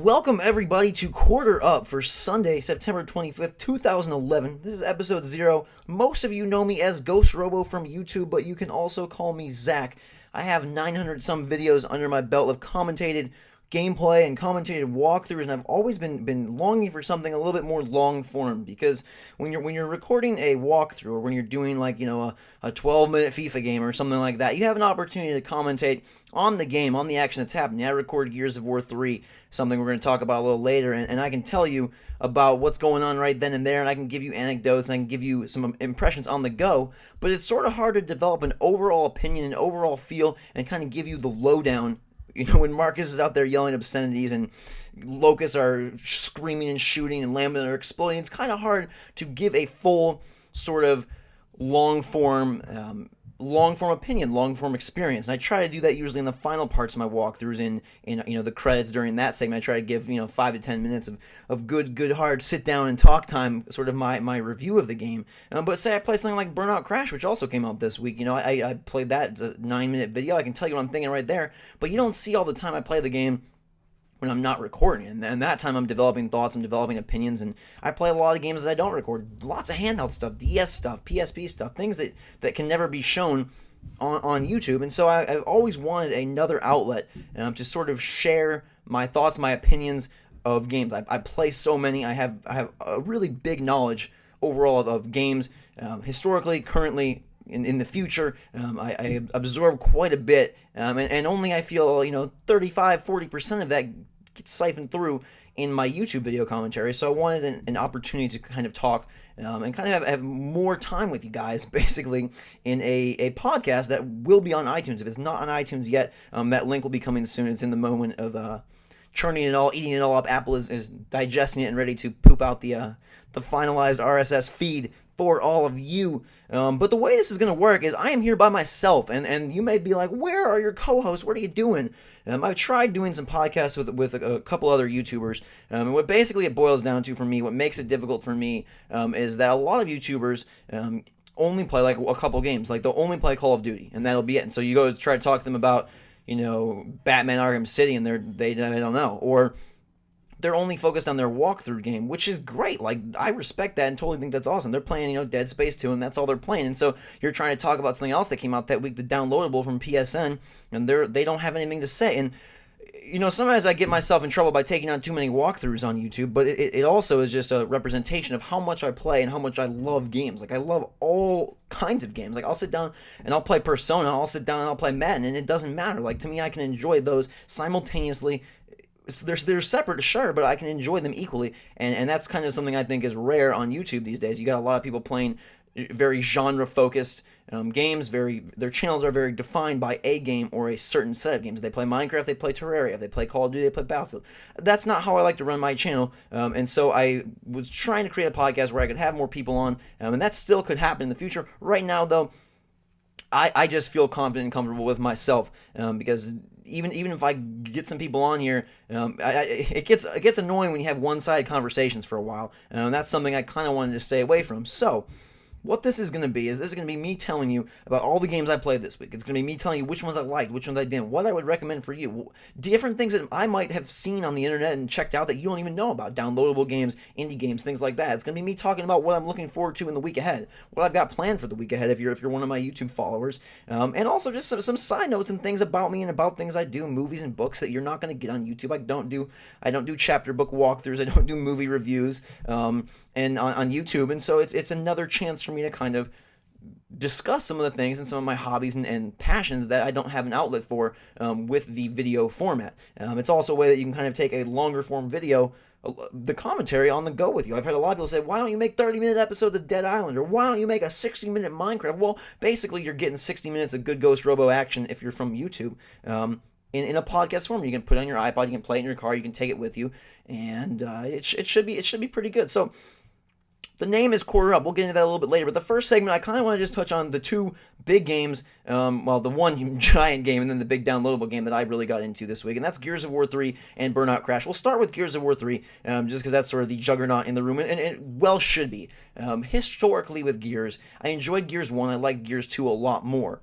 Welcome everybody to Quarter Up for Sunday, September 25th, 2011. This is episode 0. Most of you know me as GhostRobo from YouTube, but you can also call me Zach. I have 900 some videos under my belt of commentated gameplay and commentated walkthroughs, and I've always been longing for something a little bit more long form, because when you're recording a walkthrough, or when you're doing like a 12-minute FIFA game or something like that, you have an opportunity to commentate on the game, on the action that's happening. I record Gears of War 3, something we're going to talk about a little later, and I can tell you about what's going on right then and there, and I can give you anecdotes, and I can give you some impressions on the go, but it's sort of hard to develop an overall opinion, an overall feel, and kind of give you the lowdown. When Marcus is out there yelling obscenities and locusts are screaming and shooting and llamas are exploding, it's kind of hard to give a full sort of long-form opinion, long-form experience. And I try to do that usually in the final parts of my walkthroughs, in the credits during that segment. I try to give 5 to 10 minutes of good hard sit down and talk time, sort of my review of the game. But say I play something like Burnout Crash, which also came out this week. I played that. It's a 9-minute video. I can tell you what I'm thinking right there. But you don't see all the time I play the game when I'm not recording, and that time I'm developing thoughts, I'm developing opinions, and I play a lot of games that I don't record. Lots of handheld stuff, DS stuff, PSP stuff, things that can never be shown on YouTube. And so I've always wanted another outlet to sort of share my thoughts, my opinions of games. I play so many. I have a really big knowledge overall of games, historically, currently, in the future. I absorb quite a bit, and only I feel 35-40% of that gets siphoned through in my YouTube video commentary. So I wanted an opportunity to kind of talk and kind of have more time with you guys, basically, in a podcast that will be on iTunes. If it's not on iTunes yet, that link will be coming soon. It's in the moment of churning it all, eating it all up. Apple is digesting it and ready to poop out the finalized RSS feed for all of you. But the way this is going to work is I am here by myself, and you may be like, where are your co-hosts? What are you doing? I've tried doing some podcasts with a couple other YouTubers, and what basically it boils down to for me, what makes it difficult for me, is that a lot of YouTubers only play like a couple games. Like they'll only play Call of Duty, and that'll be it. And so you go to try to talk to them about Batman Arkham City, and they don't know, or they're only focused on their walkthrough game, which is great. Like, I respect that and totally think that's awesome. They're playing, Dead Space 2, and that's all they're playing. And so you're trying to talk about something else that came out that week, the downloadable from PSN, and they don't have anything to say. And, sometimes I get myself in trouble by taking on too many walkthroughs on YouTube, but it also is just a representation of how much I play and how much I love games. Like, I love all kinds of games. Like, I'll sit down and I'll play Persona, I'll sit down and I'll play Madden, and it doesn't matter. Like, to me, I can enjoy those simultaneously. They're separate, sure, but I can enjoy them equally, and that's kind of something I think is rare on YouTube these days. You got a lot of people playing very genre-focused games. Their channels are very defined by a game or a certain set of games. They play Minecraft, they play Terraria, they play Call of Duty, they play Battlefield. That's not how I like to run my channel, and so I was trying to create a podcast where I could have more people on, and that still could happen in the future. Right now, though, I just feel confident and comfortable with myself, because even if I get some people on here, it gets annoying when you have one-sided conversations for a while, and that's something I kind of wanted to stay away from. So what this is going to be is me telling you about all the games I played this week. It's going to be me telling you which ones I liked, which ones I didn't, what I would recommend for you, different things that I might have seen on the internet and checked out that you don't even know about, downloadable games, indie games, things like that. It's going to be me talking about what I'm looking forward to in the week ahead, what I've got planned for the week ahead if you're one of my YouTube followers, and also just some side notes and things about me and about things I do, movies and books that you're not going to get on YouTube. I don't do chapter book walkthroughs, I don't do movie reviews, and on YouTube, and so it's another chance for me to kind of discuss some of the things and some of my hobbies and passions that I don't have an outlet for with the video format. It's also a way that you can kind of take a longer form video, the commentary on the go with you. I've had a lot of people say, why don't you make 30-minute episodes of Dead Island, or why don't you make a 60-minute Minecraft? Well, basically you're getting 60 minutes of good GhostRobo action if you're from YouTube. In a podcast form, you can put it on your iPod, you can play it in your car, you can take it with you, and it should be pretty good. So the name is Quarter Up. We'll get into that a little bit later. But the first segment, I kind of want to just touch on the two big games. The one giant game and then the big downloadable game that I really got into this week. And that's Gears of War 3 and Burnout Crash. We'll start with Gears of War 3, just because that's sort of the juggernaut in the room. And it well should be. Historically with Gears, I enjoyed Gears 1. I like Gears 2 a lot more.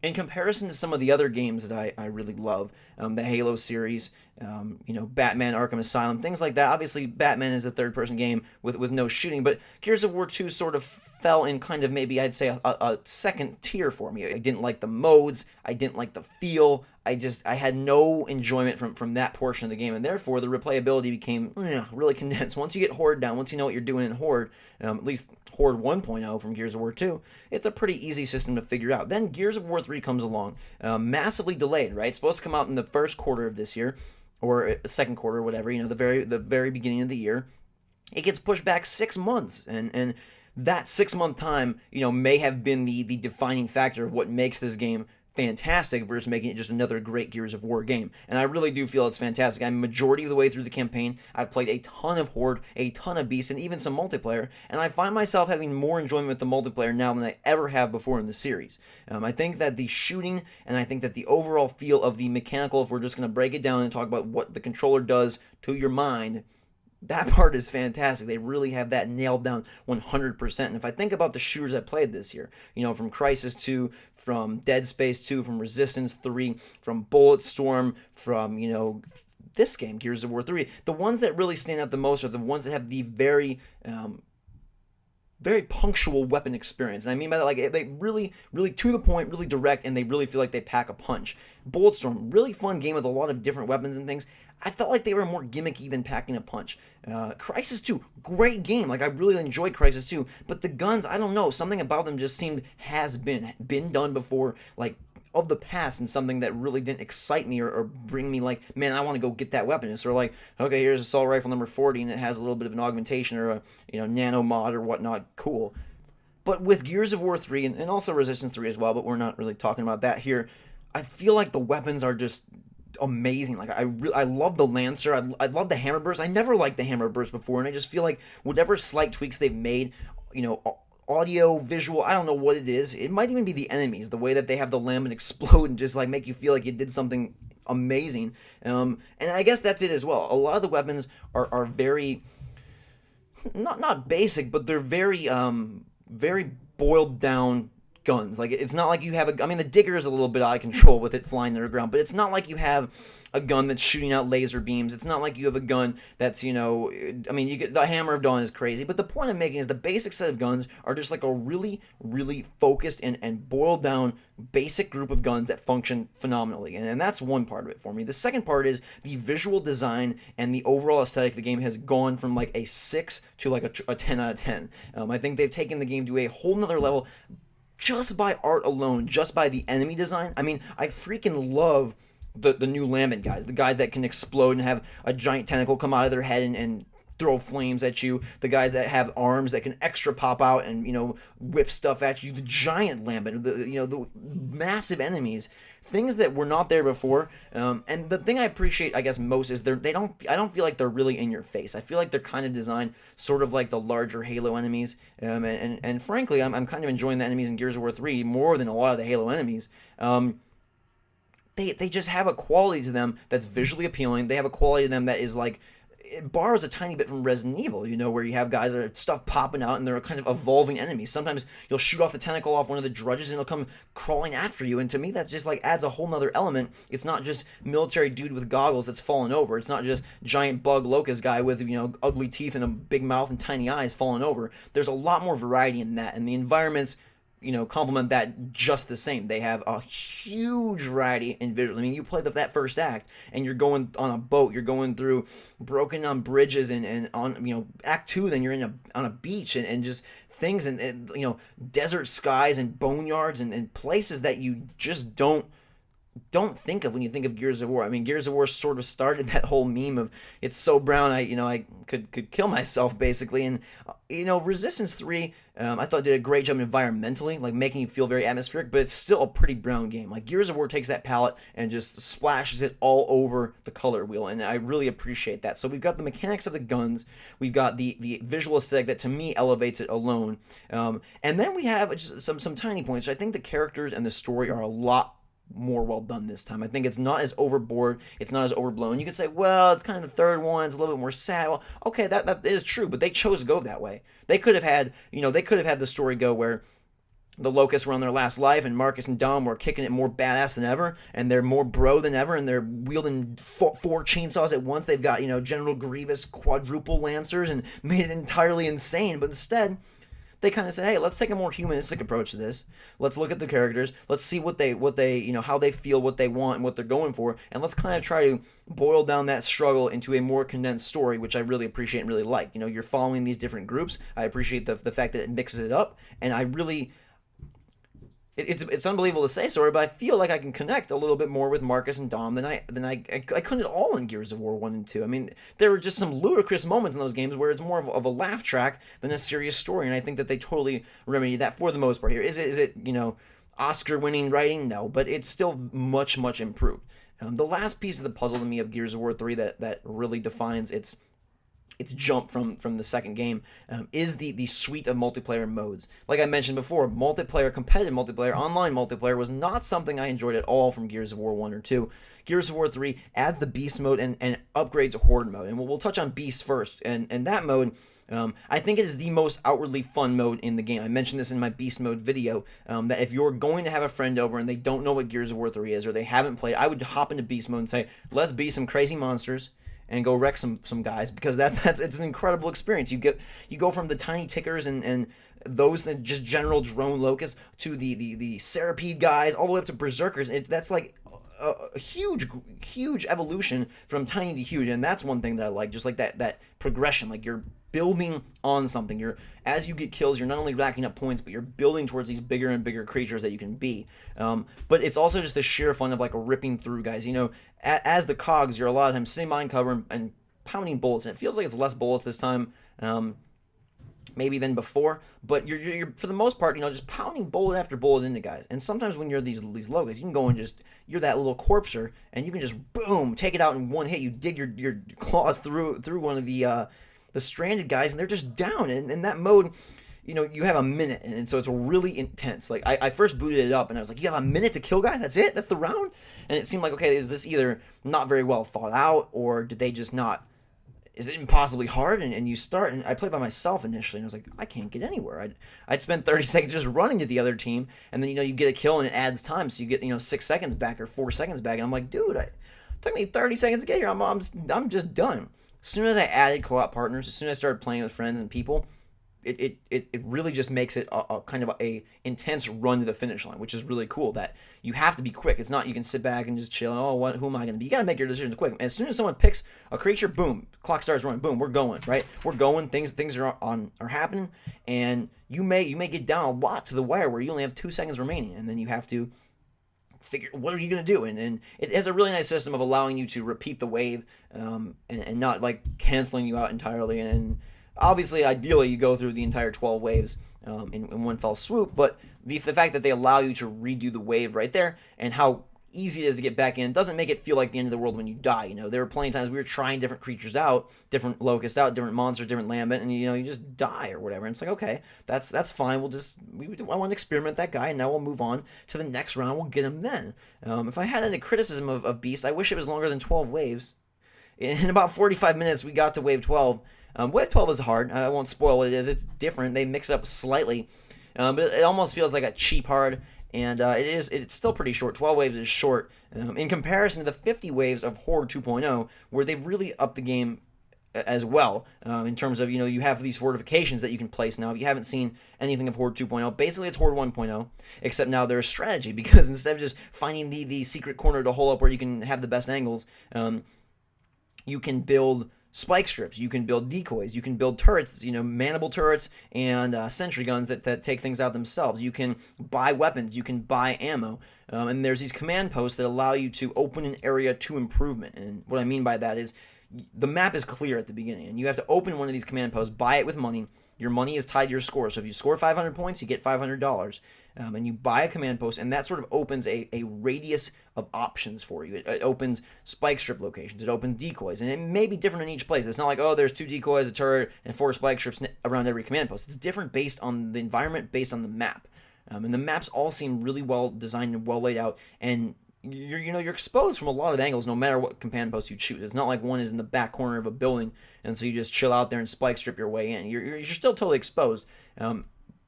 In comparison to some of the other games that I really love, the Halo series, Batman Arkham Asylum, things like that. Obviously, Batman is a third-person game with no shooting, but Gears of War 2 sort of fell in kind of maybe I'd say a second tier for me. I didn't like the modes, I didn't like the feel, I had no enjoyment from that portion of the game, and therefore the replayability became really condensed. Once you get Horde down, once you know what you're doing in Horde, at least Horde 1.0 from Gears of War 2, it's a pretty easy system to figure out. Then Gears of War 3 comes along, massively delayed, right? It's supposed to come out in the first quarter of this year, or second quarter, whatever, the very beginning of the year. It gets pushed back 6 months, and that 6 month time, may have been the defining factor of what makes this game fantastic versus making it just another great Gears of War game. And I really do feel it's fantastic. I'm majority of the way through the campaign. I've played a ton of Horde, a ton of Beast, and even some multiplayer, and I find myself having more enjoyment with the multiplayer now than I ever have before in the series. I think that the shooting, and I think that the overall feel of the mechanical, if we're just going to break it down and talk about what the controller does to your mind, that part is fantastic. They really have that nailed down 100%. And if I think about the shooters I played this year, from Crysis 2, from Dead Space 2, from Resistance 3, from Bulletstorm, from, this game, Gears of War 3, the ones that really stand out the most are the ones that have the very punctual weapon experience. And I mean by that, like, they really, really to the point, really direct, and they really feel like they pack a punch. Bulletstorm, really fun game with a lot of different weapons and things. I felt like they were more gimmicky than packing a punch. Crysis 2, great game. Like, I really enjoyed Crysis 2, but the guns, I don't know, something about them just seemed has been done before, like, of the past, and something that really didn't excite me or bring me like, man, I want to go get that weapon. It's sort of like, okay, here's assault rifle number 40, and it has a little bit of an augmentation or a nano mod or whatnot. Cool. But with Gears of War 3 and also Resistance 3 as well, but we're not really talking about that here, I feel like the weapons are just amazing. Like, I love the Lancer. I love the Hammer Burst. I never liked the Hammer Burst before, and I just feel like whatever slight tweaks they've made, audio, visual, I don't know what it is. It might even be the enemies, the way that they have the lambent explode and just like make you feel like you did something amazing. And I guess that's it as well. A lot of the weapons are very not basic, but they're very very boiled down guns. Like, it's not like you have the Digger is a little bit out of control with it flying underground, but it's not like you have a gun that's shooting out laser beams. It's not like you have a gun that's, you get the Hammer of Dawn is crazy, but the point I'm making is the basic set of guns are just like a really, really focused and boiled down basic group of guns that function phenomenally, and that's one part of it for me. The second part is the visual design and the overall aesthetic of the game has gone from like a 6 to like a 10 out of 10. I think they've taken the game to a whole nother level just by art alone, just by the enemy design. I mean, I freaking love the new Lambent guys, the guys that can explode and have a giant tentacle come out of their head and throw flames at you, the guys that have arms that can extra pop out and, whip stuff at you, the giant Lambent, the massive enemies, things that were not there before. And the thing I appreciate, I guess, most is I don't feel like they're really in your face. I feel like they're kind of designed sort of like the larger Halo enemies. And frankly, I'm kind of enjoying the enemies in Gears of War 3 more than a lot of the Halo enemies. They just have a quality to them that's visually appealing. They have a quality to them that is like, it borrows a tiny bit from Resident Evil, where you have guys that are stuff popping out and they're kind of evolving enemies. Sometimes you'll shoot off the tentacle off one of the drudges and it'll come crawling after you, and to me that just like adds a whole nother element. It's not just military dude with goggles that's falling over. It's not just giant bug locust guy with ugly teeth and a big mouth and tiny eyes falling over. There's a lot more variety in that, and the environments complement that just the same. They have a huge variety in visuals. I mean, you play that first act, and you're going on a boat, you're going through broken down bridges, and on, act 2, then you're on a beach, and just things, and desert skies, and boneyards, and places that you just don't think of when you think of Gears of War. I mean, Gears of War sort of started that whole meme of it's so brown I could kill myself, basically. And Resistance 3 I thought did a great job environmentally, like making you feel very atmospheric, but it's still a pretty brown game. Like, Gears of War takes that palette and just splashes it all over the color wheel, and I really appreciate that. So we've got the mechanics of the guns, we've got the visual aesthetic that to me elevates it alone, and then we have just some tiny points. I think the characters and the story are a lot more well done this time. I think it's not as overboard, it's not as overblown. You could say, well, it's kind of the third one, it's a little bit more sad. Well, okay, that is true, but they chose to go that way. They could have had, they could have had the story go where the Locusts were on their last life, and Marcus and Dom were kicking it more badass than ever, and they're more bro than ever, and they're wielding four chainsaws at once. They've got, General Grievous quadruple lancers and made it entirely insane. But instead, they kind of say, hey, let's take a more humanistic approach to this. Let's look at the characters. Let's see what they how they feel, what they want, and what they're going for, and let's kind of try to boil down that struggle into a more condensed story, which I really appreciate and really like. You're following these different groups. I appreciate the fact that it mixes it up, and I really. It's unbelievable to say, sorry, but I feel like I can connect a little bit more with Marcus and Dom than I couldn't at all in Gears of War 1 and 2. I mean, there were just some ludicrous moments in those games where it's more of a laugh track than a serious story, and I think that they totally remedied that for the most part here. Is it Oscar-winning writing? No, but it's still much, much improved. The last piece of the puzzle to me of Gears of War 3 that really defines its jump from the second game is the suite of multiplayer modes. Like I mentioned before, competitive multiplayer, online multiplayer was not something I enjoyed at all from Gears of War 1 or 2. Gears of War 3 adds the Beast mode and upgrades Horde mode. And we'll touch on Beast first. And that mode, I think it is the most outwardly fun mode in the game. I mentioned this in my Beast mode video, that if you're going to have a friend over and they don't know what Gears of War 3 is or they haven't played, I would hop into Beast mode and say, let's be some crazy monsters and go wreck some guys, because it's an incredible experience. You go from the tiny tickers and those that just general drone locusts to the Serapede guys all the way up to berserkers. That's like a huge evolution from tiny to huge, and that's one thing that I like. Just like that progression, like you're building on something. As you get kills, you're not only racking up points, but you're building towards these bigger and bigger creatures that you can be. But it's also just the sheer fun of like ripping through guys. As the cogs, you're a lot of times sitting behind cover and pounding bullets, and it feels like it's less bullets this time. Maybe than before, but you're for the most part, just pounding bullet after bullet into guys. And sometimes when you're these logos, you can go and you're that little corpser, and you can just boom, take it out in one hit. You dig your claws through one of the stranded guys, and they're just down. And in that mode, you have a minute, and so it's really intense. Like I first booted it up, and I was like, you have a minute to kill guys? That's it? That's the round? And it seemed like, okay, is this either not very well thought out, or did they just not? Is it impossibly hard? And you start, and I played by myself initially, and I was like, I can't get anywhere. I'd spend 30 seconds just running to the other team, and then you get a kill, and it adds time, so you get 6 seconds back or 4 seconds back, and I'm like, dude, it took me 30 seconds to get here. I'm just done. As soon as I added co-op partners, as soon as I started playing with friends and people, it really just makes it a kind of a intense run to the finish line, which is really cool. That you have to be quick. It's not you can sit back and just chill. Who am I going to be? You got to make your decisions quick. And as soon as someone picks a creature, boom, clock starts running. Boom, we're going, right? We're going. Things are happening, and you may get down a lot to the wire where you only have 2 seconds remaining, and then you have to figure what are you going to do. And it has a really nice system of allowing you to repeat the wave, and not like canceling you out entirely. And obviously, ideally, you go through the entire 12 waves in one fell swoop, but the fact that they allow you to redo the wave right there, and how easy it is to get back in, doesn't make it feel like the end of the world when you die. There were plenty of times we were trying different creatures out, different locusts out, different monsters, different lambent, and you just die or whatever. And it's like, okay, that's fine. I want to experiment that guy, and now we'll move on to the next round. We'll get him then. If I had any criticism of Beast, I wish it was longer than 12 waves. In about 45 minutes, we got to wave 12. Wave 12 is hard. I won't spoil what it is. It's different. They mix it up slightly. But it almost feels like a cheap hard. And it's still pretty short. 12 waves is short in comparison to the 50 waves of Horde 2.0, where they've really upped the game as well, in terms of, you have these fortifications that you can place now. If you haven't seen anything of Horde 2.0, basically it's Horde 1.0, except now there's strategy, because instead of just finding the secret corner to hole up where you can have the best angles, you can build spike strips, you can build decoys, you can build turrets, manable turrets and sentry guns that take things out themselves. You can buy weapons, you can buy ammo, and there's these command posts that allow you to open an area to improvement. And what I mean by that is the map is clear at the beginning, and you have to open one of these command posts, buy it with money. Your money is tied to your score, so if you score 500 points, you get $500. And you buy a command post, and that sort of opens a radius of options for you. It opens spike strip locations. It opens decoys, and it may be different in each place. It's not like, there's 2 decoys, a turret, and 4 spike strips around every command post. It's different based on the environment, based on the map. And the maps all seem really well designed and well laid out, and you're exposed from a lot of angles no matter what command post you choose. It's not like one is in the back corner of a building, and so you just chill out there and spike strip your way in. You're still totally exposed.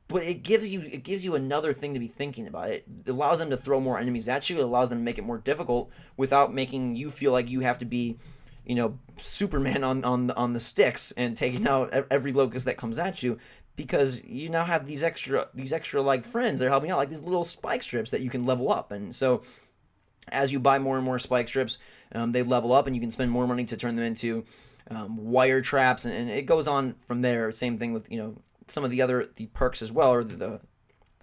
but it gives you another thing to be thinking about. It allows them to throw more enemies at you. It allows them to make it more difficult without making you feel like you have to be, Superman on the sticks and taking out every locust that comes at you, because you now have these extra like friends that are helping out, like these little spike strips that you can level up. And so as you buy more and more spike strips, they level up, and you can spend more money to turn them into wire traps, and it goes on from there. Same thing with some of the perks as well, or the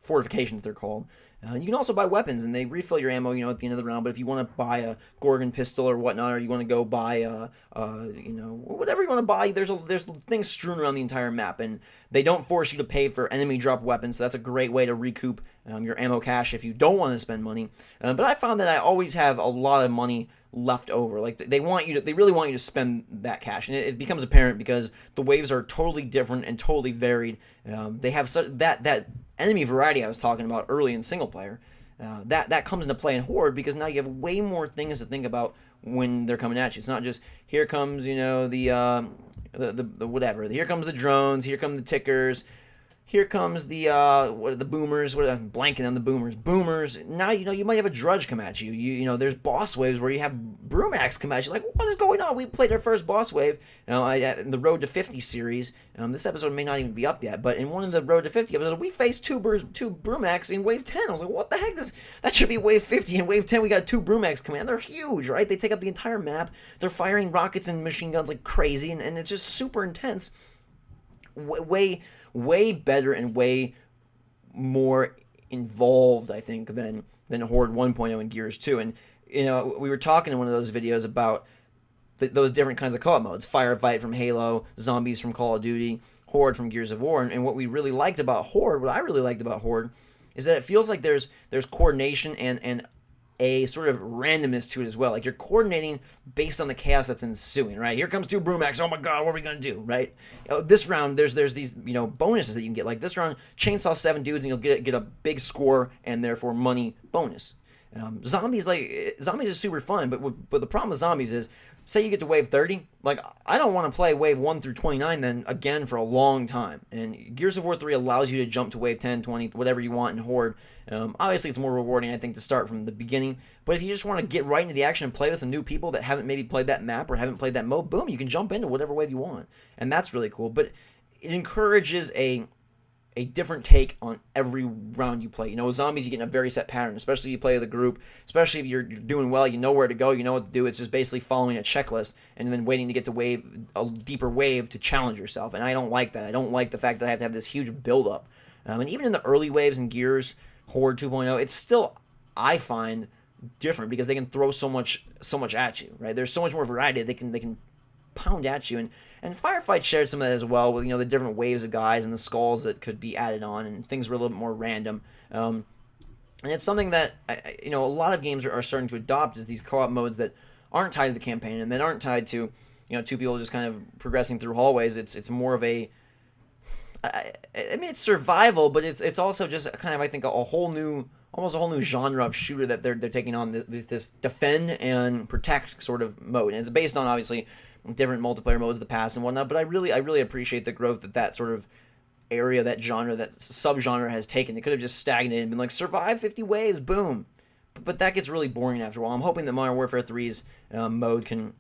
fortifications they're called. You can also buy weapons, and they refill your ammo, at the end of the round. But if you want to buy a Gorgon pistol or whatnot, or you want to go buy whatever you want to buy, there's things strewn around the entire map, and they don't force you to pay for enemy drop weapons. So that's a great way to recoup your ammo cache if you don't want to spend money. But I found that I always have a lot of money left over. Like they really want you to spend that cash, and it becomes apparent because the waves are totally different and totally varied. They have that enemy variety I was talking about early in single player. That comes into play in Horde, because now you have way more things to think about when they're coming at you. It's not just here comes the whatever. Here comes the drones. Here come the tickers. Here comes the boomers. I'm blanking on the boomers. Boomers. Now you might have a Drudge come at you. There's boss waves where you have Brumax come at you. Like, what is going on? We played our first boss wave. In the Road to 50 series. This episode may not even be up yet, but in one of the Road to 50 episodes, we faced two Brumax in wave 10. I was like, what the heck? That should be wave 50. In wave 10, we got two Brumax coming in. They're huge, right? They take up the entire map. They're firing rockets and machine guns like crazy, and it's just super intense. Way better and way more involved, I think, than Horde 1.0 and Gears 2. And we were talking in one of those videos about those different kinds of co-op modes: Firefight from Halo, Zombies from Call of Duty, Horde from Gears of War. And what I really liked about Horde, is that it feels like there's coordination and a sort of randomness to it as well. Like, you're coordinating based on the chaos that's ensuing, right? Here comes two Brumax. Oh my god, what are we gonna do, right? This round, there's these bonuses that you can get. Like this round, chainsaw 7 dudes and you'll get a big score and therefore money bonus. Zombies is super fun, but the problem with zombies is, say you get to wave 30, like, I don't want to play wave 1 through 29 then again for a long time. And Gears of War 3 allows you to jump to wave 10, 20, whatever you want in Horde. Obviously, it's more rewarding, I think, to start from the beginning. But if you just want to get right into the action and play with some new people that haven't maybe played that map or haven't played that mode, boom, you can jump into whatever wave you want. And that's really cool. But it encourages a different take on every round you play. Zombies, you get in a very set pattern, especially if you play with a group, especially if you're doing well, you know where to go, you know what to do. It's just basically following a checklist and then waiting to get to a deeper wave to challenge yourself. And I don't like that. I don't like the fact that I have to have this huge build-up. And even in the early waves in Gears, Horde 2.0, it's still, I find, different because they can throw so much at you, right? There's so much more variety. They can pound at you, and Firefight shared some of that as well, with the different waves of guys and the skulls that could be added on, and things were a little bit more random. And it's something that a lot of games are starting to adopt, is these co-op modes that aren't tied to the campaign and that aren't tied to two people just kind of progressing through hallways. It's more of a, I mean, it's survival, but it's also just kind of, I think, almost a whole new genre of shooter that they're taking on, this defend and protect sort of mode. And it's based on, obviously, different multiplayer modes of the past and whatnot, but I really appreciate the growth that sort of area, that genre, that subgenre has taken. It could have just stagnated and been like, survive 50 waves, boom. But that gets really boring after a while. I'm hoping that Modern Warfare 3's mode can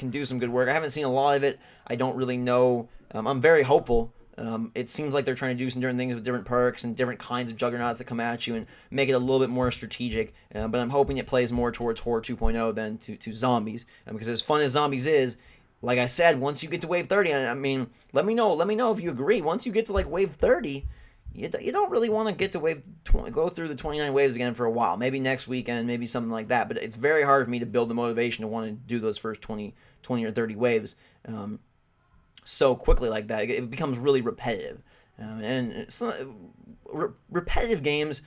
do some good work. I haven't seen a lot of it. I don't really know. I'm very hopeful. It seems like they're trying to do some different things with different perks and different kinds of juggernauts that come at you and make it a little bit more strategic. But I'm hoping it plays more towards Horde 2.0 than to Zombies. Because as fun as Zombies is, like I said, once you get to wave 30, I mean, let me know if you agree. Once you get to like wave 30, you don't really want to get to wave 20, go through the 29 waves again for a while. Maybe next weekend, maybe something like that. But it's very hard for me to build the motivation to want to do those first 20 or 30 waves so quickly like that. It becomes really repetitive. Repetitive games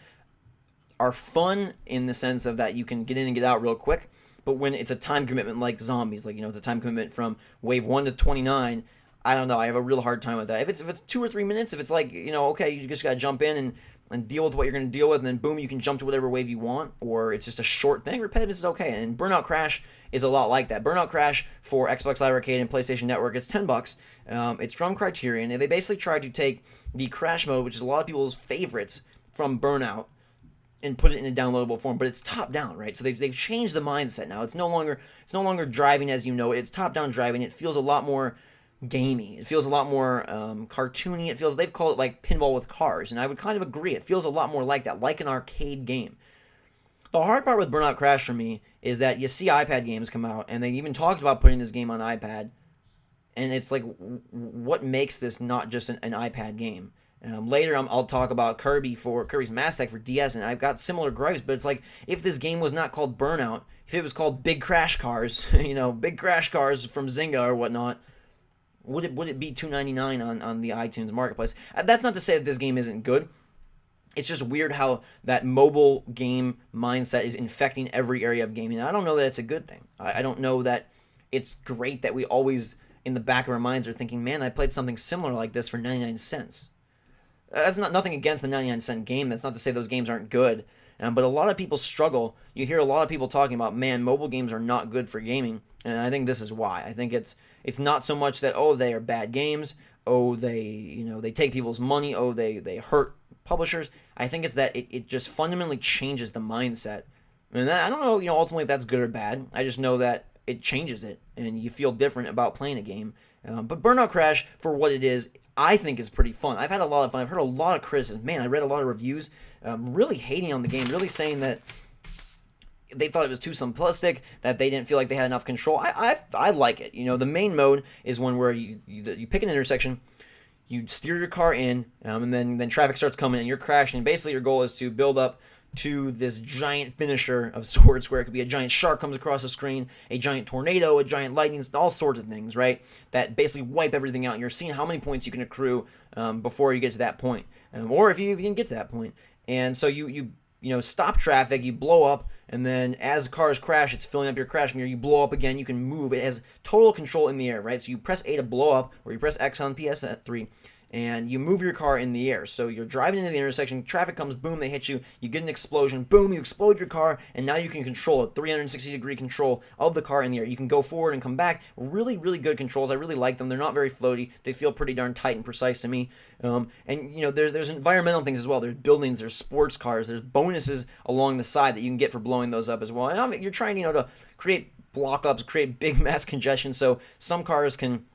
are fun in the sense of that you can get in and get out real quick. But when it's a time commitment like Zombies, like, it's a time commitment from wave 1 to 29, I don't know, I have a real hard time with that. If it's 2 or 3 minutes, if it's like, okay, you just got to jump in and and deal with what you're going to deal with, and then boom, you can jump to whatever wave you want, or it's just a short thing. Repetitive is okay, and Burnout Crash is a lot like that. Burnout Crash for Xbox Live Arcade and PlayStation Network, it's $10. It's from Criterion, and they basically tried to take the Crash mode, which is a lot of people's favorites from Burnout, and put it in a downloadable form, but it's top down, right? So they've changed the mindset now. It's no longer driving as you know it. It's top down driving. It feels a lot more gamey. It feels a lot more cartoony. They've called it like pinball with cars, and I would kind of agree. It feels a lot more like that, like an arcade game. The hard part with Burnout Crash for me is that you see iPad games come out, and they even talked about putting this game on iPad, and it's like, what makes this not just an iPad game? Later, I'll talk about Kirby's Mass Tech for DS, and I've got similar gripes, but it's like, if this game was not called Burnout, if it was called Big Crash Cars, Big Crash Cars from Zynga or whatnot, would it be $2.99 on the iTunes Marketplace? That's not to say that this game isn't good. It's just weird how that mobile game mindset is infecting every area of gaming. And I don't know that it's a good thing. I don't know that it's great that we always, in the back of our minds, are thinking, man, I played something similar like this for 99 cents. That's nothing against the 99-cent game. That's not to say those games aren't good. But a lot of people struggle. You hear a lot of people talking about, man, mobile games are not good for gaming. And I think this is why. I think it's not so much that, oh, they are bad games. Oh, they take people's money. Oh, they hurt publishers. I think it's that it just fundamentally changes the mindset. And I don't know, ultimately if that's good or bad. I just know that it changes it, and you feel different about playing a game. But Burnout Crash, for what it is, I think is pretty fun. I've had a lot of fun. I've heard a lot of criticism. Man, I read a lot of reviews really hating on the game, really saying that they thought it was too simplistic, that they didn't feel like they had enough control. I like it. The main mode is one where you pick an intersection, you steer your car in, and then traffic starts coming and you're crashing. And basically your goal is to build up to this giant finisher of sorts, where it could be a giant shark comes across the screen, a giant tornado, a giant lightning, all sorts of things, right? That basically wipe everything out. And you're seeing how many points you can accrue before you get to that point, or if you even get to that point. And so you stop traffic, you blow up, and then as cars crash, it's filling up your crash mirror. You blow up again, you can move. It has total control in the air, right? So you press A to blow up, or you press X on PS3, and you move your car in the air. So you're driving into the intersection, traffic comes, boom, they hit you, you get an explosion, boom, you explode your car, and now you can control it, 360-degree control of the car in the air. You can go forward and come back. Really, really good controls. I really like them. They're not very floaty. They feel pretty darn tight and precise to me. And there's environmental things as well. There's buildings, there's sports cars, there's bonuses along the side that you can get for blowing those up as well. And you're trying, to create block-ups, create big mass congestion, so some cars can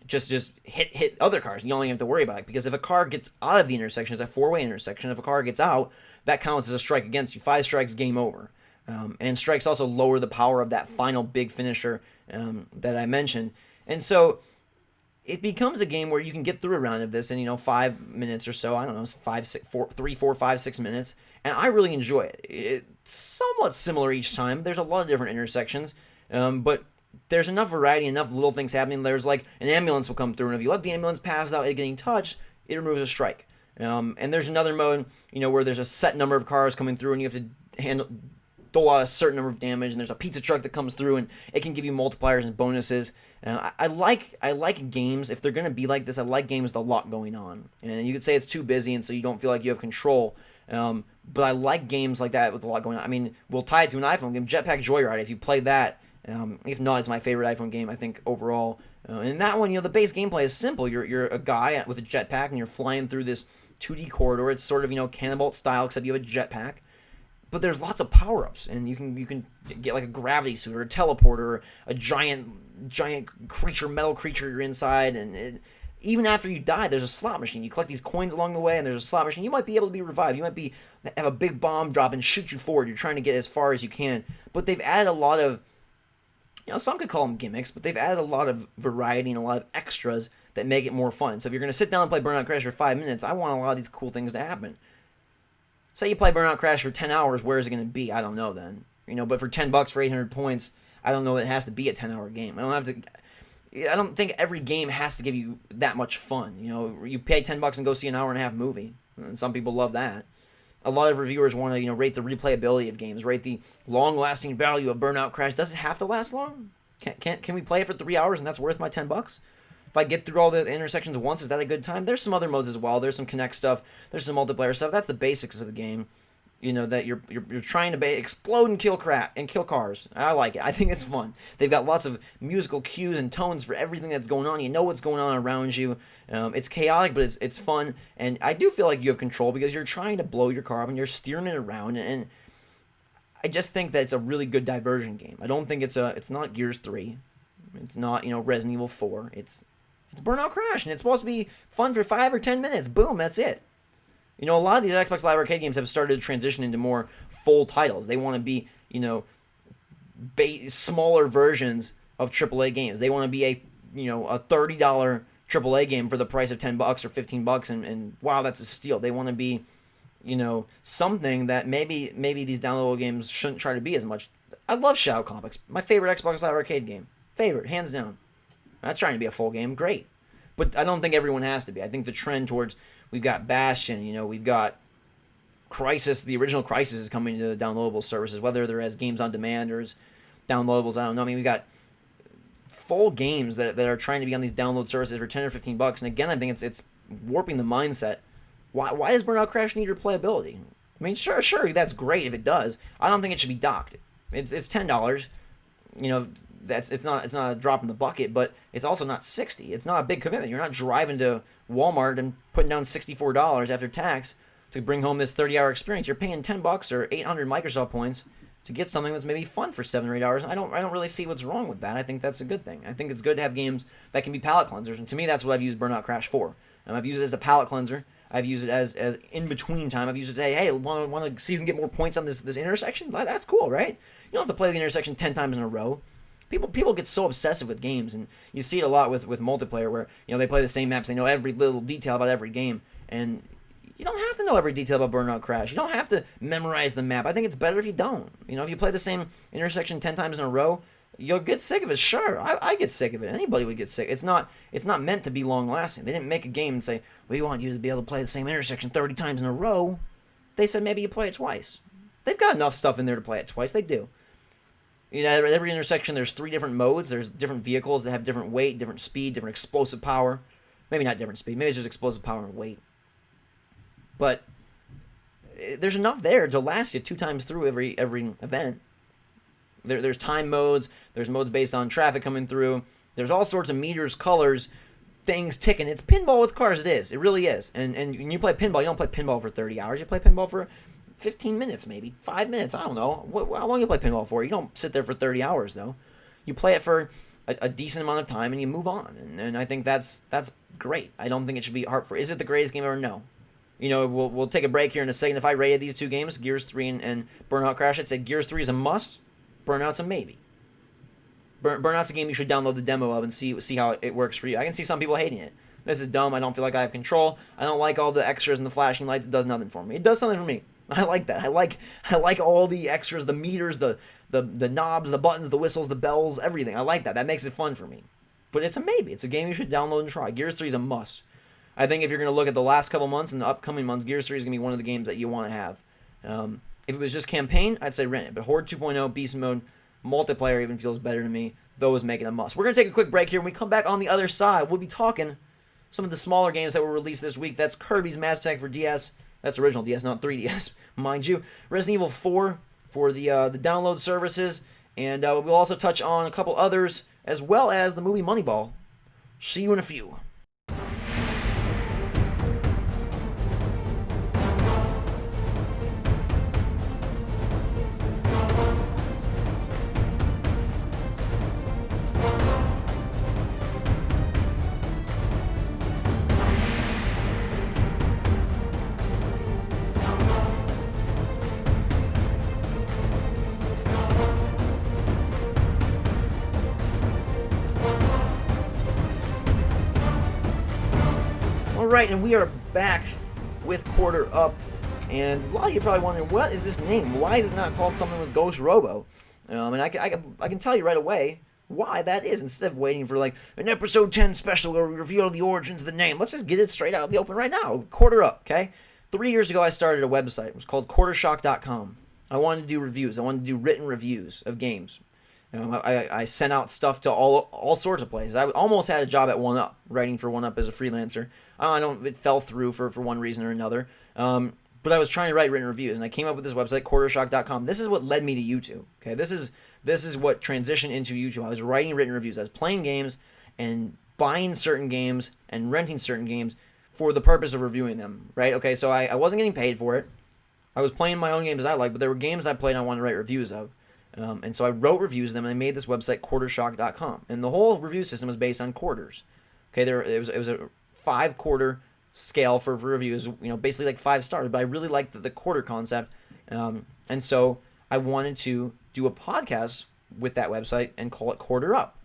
just hit other cars. You don't even have to worry about it, because if a car gets out of the intersection, it's a four-way intersection. If a car gets out, that counts as a strike against you. 5 strikes, game over. And strikes also lower the power of that final big finisher that I mentioned. And so it becomes a game where you can get through a round of this in 5 minutes or so. I don't know, 3, 4, 5, 6 minutes. And I really enjoy it. It's somewhat similar each time. There's a lot of different intersections, but there's enough variety, enough little things happening. There's like an ambulance will come through, and if you let the ambulance pass without it getting touched, it removes a strike. And there's another mode, where there's a set number of cars coming through, and you have to dole out a certain number of damage. And there's a pizza truck that comes through, and it can give you multipliers and bonuses. I like games, if they're gonna be like this. I like games with a lot going on. And you could say it's too busy, and so you don't feel like you have control. But I like games like that with a lot going on. I mean, we'll tie it to an iPhone game, Jetpack Joyride. If you play that. If not, it's my favorite iPhone game, I think, overall. And that one, the base gameplay is simple. You're a guy with a jetpack, and you're flying through this 2D corridor. It's sort of, Cannonball style, except you have a jetpack. But there's lots of power-ups, and you can get like a gravity suit or a teleporter or a giant creature, metal creature you're inside. And even after you die, there's a slot machine. You collect these coins along the way, and there's a slot machine. You might be able to be revived. You might have a big bomb drop and shoot you forward. You're trying to get as far as you can. But they've added a lot of, some could call them gimmicks, but they've added a lot of variety and a lot of extras that make it more fun. So if you're going to sit down and play Burnout Crash for 5 minutes, I want a lot of these cool things to happen. Say you play Burnout Crash for 10 hours, where is it going to be? I don't know then. But for $10 for 800 points, I don't know that it has to be a 10-hour game. I don't think every game has to give you that much fun. You pay $10 and go see an hour-and-a-half movie. And some people love that. A lot of reviewers want to, rate the replayability of games, rate the long-lasting value of Burnout Crash. Does it have to last long? Can we play it for 3 hours and that's worth my $10? If I get through all the intersections once, is that a good time? There's some other modes as well. There's some connect stuff. There's some multiplayer stuff. That's the basics of the game. That you're trying to explode and kill crap and kill cars. I like it. I think it's fun. They've got lots of musical cues and tones for everything that's going on. You know what's going on around you. It's chaotic, but it's fun. And I do feel like you have control because you're trying to blow your car up and you're steering it around. And I just think that it's a really good diversion game. I don't think it's not Gears 3. It's not Resident Evil 4. It's Burnout Crash, and it's supposed to be fun for 5 or 10 minutes. Boom, that's it. A lot of these Xbox Live Arcade games have started to transition into more full titles. They want to be, smaller versions of AAA games. They want to be a $30 AAA game for the price of $10 or $15, and wow, that's a steal. They want to be, something that maybe these downloadable games shouldn't try to be as much. I love Shadow Complex, my favorite Xbox Live Arcade game, favorite, hands down. Not trying to be a full game, great, but I don't think everyone has to be. I think the trend towards we've got Bastion, we've got Crysis. The original Crysis is coming to the downloadable services, whether they're as games on demand or as downloadables. I don't know. I mean, we got full games that are trying to be on these download services for $10 or $15. And again, I think it's warping the mindset. Why does Burnout Crash need replayability? I mean, sure, that's great if it does. I don't think it should be docked. It's $10. It's not a drop in the bucket, but it's also not $60. It's not a big commitment. You're not driving to Walmart and putting down $64 after tax to bring home this 30-hour experience. You're paying $10 or 800 Microsoft points to get something that's maybe fun for $7 or $8. I don't really see what's wrong with that. I think that's a good thing. I think it's good to have games that can be palate cleansers, and to me, that's what I've used Burnout Crash for. I've used it as a palate cleanser. I've used it as in between time. I've used it to say, hey, want to see who can get more points on this intersection? That's cool, right? You don't have to play the intersection 10 times in a row. People get so obsessive with games, and you see it a lot with multiplayer where they play the same maps, they know every little detail about every game, and you don't have to know every detail about Burnout Crash. You don't have to memorize the map. I think it's better if you don't. If you play the same intersection 10 times in a row, you'll get sick of it. Sure, I get sick of it. Anybody would get sick. It's not meant to be long lasting. They didn't make a game and say, we want you to be able to play the same intersection 30 times in a row. They said maybe you play it twice. They've got enough stuff in there to play it twice. They do. At every intersection, there's 3 different modes. There's different vehicles that have different weight, different speed, different explosive power. Maybe not different speed. Maybe it's just explosive power and weight. But there's enough there to last you 2 times through every event. There's time modes. There's modes based on traffic coming through. There's all sorts of meters, colors, things ticking. It's pinball with cars. It is. It really is. And when you play pinball, you don't play pinball for 30 hours. You play pinball for 15 minutes, maybe 5 minutes. I don't know. How long you play pinball for? You don't sit there for 30 hours, though. You play it for a decent amount of time and you move on. And I think that's great. I don't think it should be hard for. Is it the greatest game ever? No. We'll take a break here in a second. If I rated these 2 games, Gears 3 and Burnout Crash, I'd say Gears 3 is a must. Burnout's a maybe. Burnout's a game you should download the demo of and see how it works for you. I can see some people hating it. This is dumb. I don't feel like I have control. I don't like all the extras and the flashing lights. It does nothing for me. It does something for me. I like that. I like all the extras, the meters, the knobs, the buttons, the whistles, the bells, everything. I like that. That makes it fun for me. But it's a maybe. It's a game you should download and try. Gears 3 is a must. I think if you're going to look at the last couple months and the upcoming months, Gears 3 is going to be one of the games that you want to have. If it was just campaign, I'd say rent it. But Horde 2.0, Beast Mode, multiplayer even feels better to me. Those make it a must. We're going to take a quick break here. When we come back on the other side, we'll be talking some of the smaller games that were released this week. That's Kirby's Mass Attack for DS. That's original DS, not 3DS, mind you. Resident Evil 4 for the download services. And we'll also touch on a couple others, as well as the movie Moneyball. See you in a few. Alright, and we are back with Quarter Up, and a lot of you are probably wondering, what is this name? Why is it not called something with GhostRobo? And I can tell you right away why that is, instead of waiting for like an episode 10 special where we reveal the origins of the name. Let's just get it straight out in the open right now. Quarter Up, okay? 3 years ago I started a website. It was called quartershock.com. I wanted to do reviews. I wanted to do written reviews of games. I sent out stuff to all sorts of places. I almost had a job at 1UP, writing for 1UP as a freelancer. It fell through for one reason or another. But I was trying to write written reviews, and I came up with this website, quartershock.com. This is what led me to YouTube. Okay, this is what transitioned into YouTube. I was writing written reviews. I was playing games and buying certain games and renting certain games for the purpose of reviewing them. Right? Okay, so I wasn't getting paid for it. I was playing my own games I liked, but there were games I played and I wanted to write reviews of. And so I wrote reviews of them, and I made this website, quartershock.com. And the whole review system was based on quarters. Okay, it was a 5-quarter scale for reviews, basically like 5 stars. But I really liked the quarter concept. And so I wanted to do a podcast with that website and call it Quarter Up.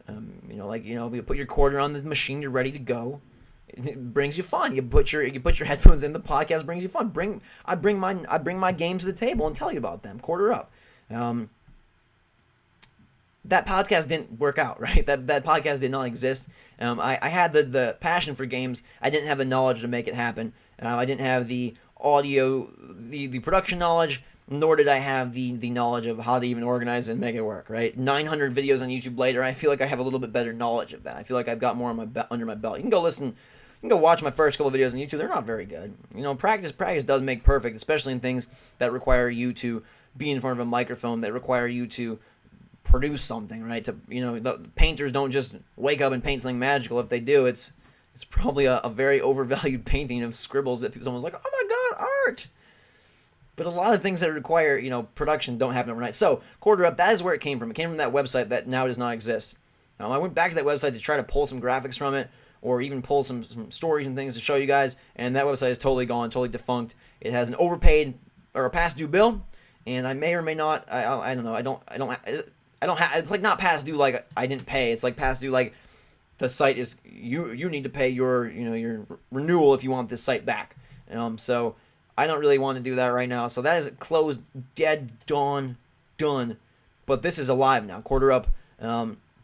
You put your quarter on the machine, you're ready to go. It brings you fun. You put your headphones in, the podcast brings you fun. I bring my games to the table and tell you about them. Quarter Up. That podcast didn't work out, right? That podcast did not exist. I had the passion for games. I didn't have the knowledge to make it happen. I didn't have the audio, the production knowledge, nor did I have the knowledge of how to even organize and make it work, right? 900 videos on YouTube later, I feel like I have a little bit better knowledge of that. I feel like I've got more under my belt. You can go watch my first couple of videos on YouTube. They're not very good. Practice does make perfect, especially in things that require you to be in front of a microphone, that require you to produce something, right? The painters don't just wake up and paint something magical. If they do, it's probably a very overvalued painting of scribbles that someone's like, oh my god, art. But a lot of things that require production don't happen overnight. So Quarter Up, that is where it came from. It came from that website that now does not exist. I went back to that website to try to pull some graphics from it, or even pull some stories and things to show you guys, and that website is totally gone, totally defunct. It has an overpaid or a past due bill, and I may or may not. I don't know. I don't have. It's like not past due like I didn't pay. It's like past due like the site is you need to pay your your renewal if you want this site back. So I don't really want to do that right now. So that is closed, dead, done. But this is alive now. Quarter Up,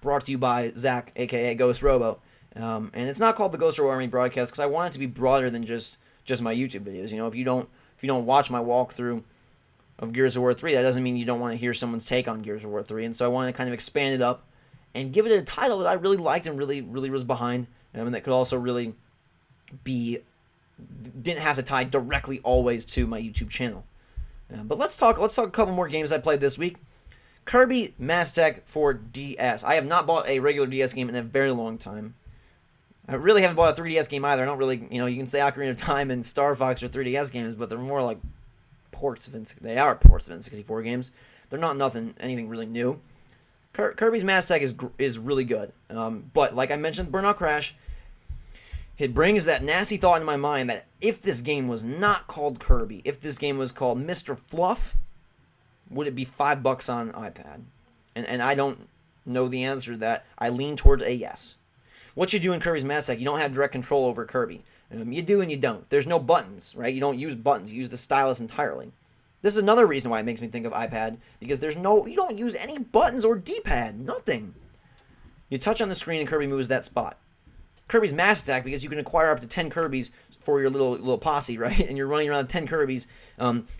brought to you by Zach, aka GhostRobo. And it's not called the GhostRobo Army Broadcast because I want it to be broader than just my YouTube videos. If you don't watch my walkthrough of Gears of War 3, that doesn't mean you don't want to hear someone's take on Gears of War 3. And so I wanted to kind of expand it up and give it a title that I really liked and really was behind, and that could also really didn't have to tie directly always to my YouTube channel. But let's talk a couple more games I played this week. Kirby Mass Tech for DS. I have not bought a regular DS game in a very long time. I really haven't bought a 3DS game either. I don't really, you can say Ocarina of Time and Star Fox are 3DS games, but they're more like ports of N64 games. They're not anything really new. Kirby's Mass Tech is really good. But like I mentioned, Burnout Crash, it brings that nasty thought in my mind that if this game was not called Kirby, if this game was called Mr. Fluff, would it be $5 on iPad? And I don't know the answer to that. I lean towards a yes. What you do in Kirby's Mass Tech, you don't have direct control over Kirby. You do and you don't. There's no buttons, right? You don't use buttons. You use the stylus entirely. This is another reason why it makes me think of iPad, because you don't use any buttons or D-pad, nothing. You touch on the screen and Kirby moves that spot. Kirby's Mass Attack, because you can acquire up to 10 Kirbys for your little posse, right? And you're running around with 10 Kirbys.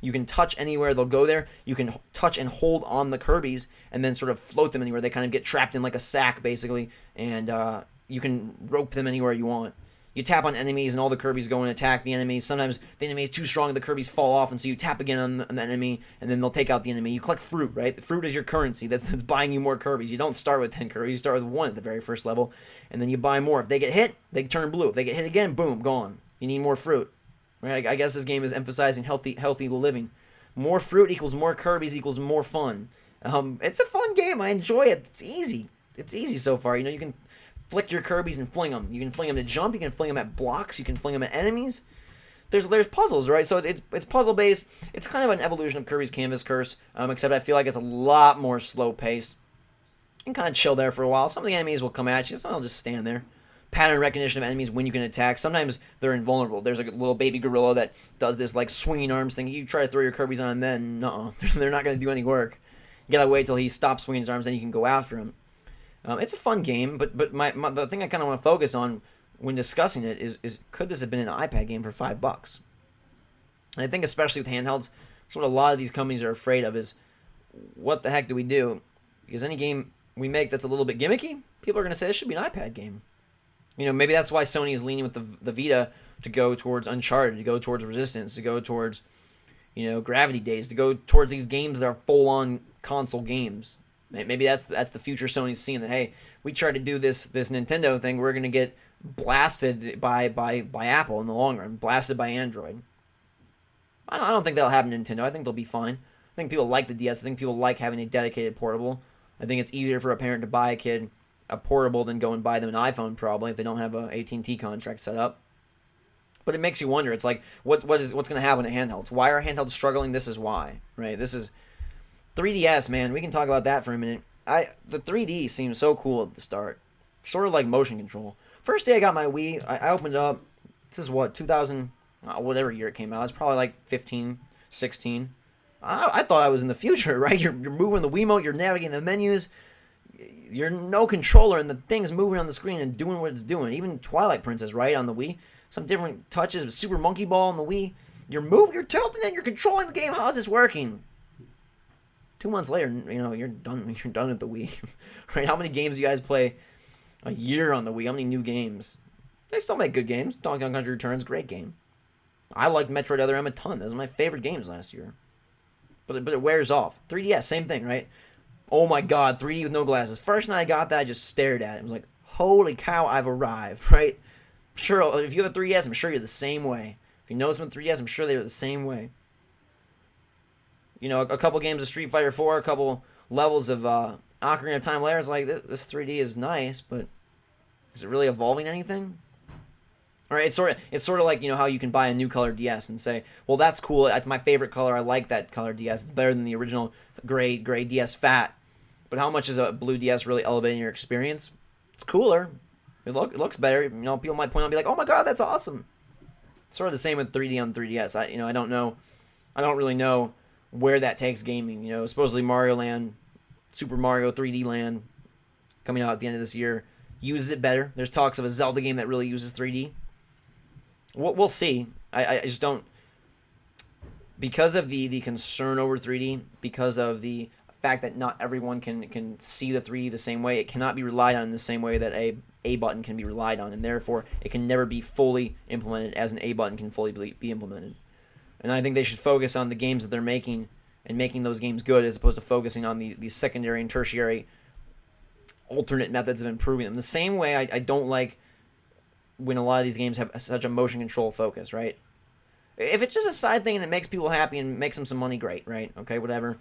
You can touch anywhere, they'll go there. You can touch and hold on the Kirbys and then sort of float them anywhere. They kind of get trapped in like a sack, basically, and you can rope them anywhere you want. You tap on enemies and all the Kirbys go and attack the enemies. Sometimes the enemy is too strong, the Kirbys fall off, and so you tap again on the enemy, and then they'll take out the enemy. You collect fruit, right? The fruit is your currency. That's buying you more Kirbys. You don't start with 10 Kirbys. You start with 1 at the very first level, and then you buy more. If they get hit, they turn blue. If they get hit again, boom, gone. You need more fruit. Right? I guess this game is emphasizing healthy living. More fruit equals more Kirbys equals more fun. It's a fun game. I enjoy it. It's easy. It's easy so far. You can flick your Kirbys and fling them. You can fling them to jump. You can fling them at blocks. You can fling them at enemies. There's puzzles, right? So it's puzzle based. It's kind of an evolution of Kirby's Canvas Curse, except I feel like it's a lot more slow paced. You can kind of chill there for a while. Some of the enemies will come at you. Some will just stand there. Pattern recognition of enemies when you can attack. Sometimes they're invulnerable. There's a little baby gorilla that does this like swinging arms thing. You try to throw your Kirbys on him, then no, they're not going to do any work. You gotta wait till he stops swinging his arms, then you can go after him. It's a fun game, but the thing I kind of want to focus on when discussing it is could this have been an iPad game for $5? And I think especially with handhelds, that's what a lot of these companies are afraid of is what the heck do we do? Because any game we make that's a little bit gimmicky, people are going to say this should be an iPad game. Maybe that's why Sony is leaning with the Vita to go towards Uncharted, to go towards Resistance, to go towards, Gravity Days, to go towards these games that are full-on console games. Maybe that's the future Sony's seeing, that, hey, we tried to do this Nintendo thing, we're going to get blasted by Apple in the long run, blasted by Android. I don't think that'll happen to Nintendo. I think they'll be fine. I think people like the DS. I think people like having a dedicated portable. I think it's easier for a parent to buy a kid a portable than go and buy them an iPhone, probably, if they don't have a AT&T contract set up. But it makes you wonder. It's like, what's going to happen to handhelds? Why are handhelds struggling? This is why, right? This is 3DS, man. We can talk about that for a minute. The 3D seems so cool at the start. Sort of like motion control. First day I got my Wii, I opened it up. This is what, 2000, whatever year it came out. It's probably like 15, 16. I thought I was in the future, right? You're moving the Wiimote, you're navigating the menus. You're no controller, and the thing's moving on the screen and doing what it's doing. Even Twilight Princess, right, on the Wii. Some different touches. Super Monkey Ball on the Wii. You're moving, you're tilting it, you're controlling the game. How's this working? 2 months later, you're done. You're done with the Wii, right? How many games do you guys play a year on the Wii? How many new games? They still make good games. Donkey Kong Country Returns, great game. I liked Metroid Other M a ton. Those were my favorite games last year. But it wears off. 3DS, same thing, right? Oh my God, 3D with no glasses. First night I got that, I just stared at it. I was like, holy cow, I've arrived, right? Sure, if you have a 3DS, I'm sure you're the same way. If you know some 3DS, I'm sure they were the same way. A couple games of Street Fighter 4, a couple levels of Ocarina of Time later, it's like, this 3D is nice, but is it really evolving anything? All right, it's sort of like, how you can buy a new color DS and say, well, that's cool. That's my favorite color. I like that color DS. It's better than the original gray DS Fat. But how much is a blue DS really elevating your experience? It's cooler. It looks better. People might point out and be like, oh my God, that's awesome. It's sort of the same with 3D on 3DS. I don't know. I don't really know where that takes gaming. Supposedly Mario Land, Super Mario 3D Land, coming out at the end of this year, uses it better. There's talks of a Zelda game that really uses 3D. We'll see. I just don't, because of the concern over 3D, because of the fact that not everyone can see the 3D the same way, it cannot be relied on in the same way that a button can be relied on, and therefore it can never be fully implemented as an A button can fully be implemented. And I think they should focus on the games that they're making and making those games good, as opposed to focusing on the secondary and tertiary alternate methods of improving them. The same way I don't like when a lot of these games have such a motion control focus, right? If it's just a side thing and it makes people happy and makes them some money, great, right? Okay, whatever.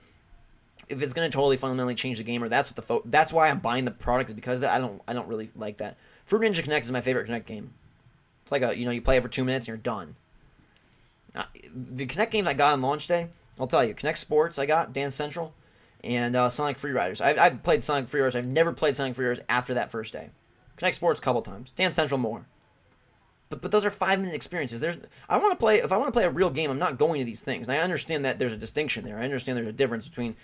If it's going to totally fundamentally change the game, or that's what that's why I'm buying the product, is because I don't really like that. Fruit Ninja Connect is my favorite Connect game. It's like you play it for 2 minutes and you're done. The Connect games I got on launch day, I'll tell you, Connect Sports I got, Dance Central, and Sonic Free Riders. I've played Sonic Free Riders. I've never played Sonic Free Riders after that first day. Connect Sports a couple times. Dance Central more. But those are 5-minute experiences. If I want to play a real game, I'm not going to these things. And I understand that there's a distinction there. I understand there's a difference between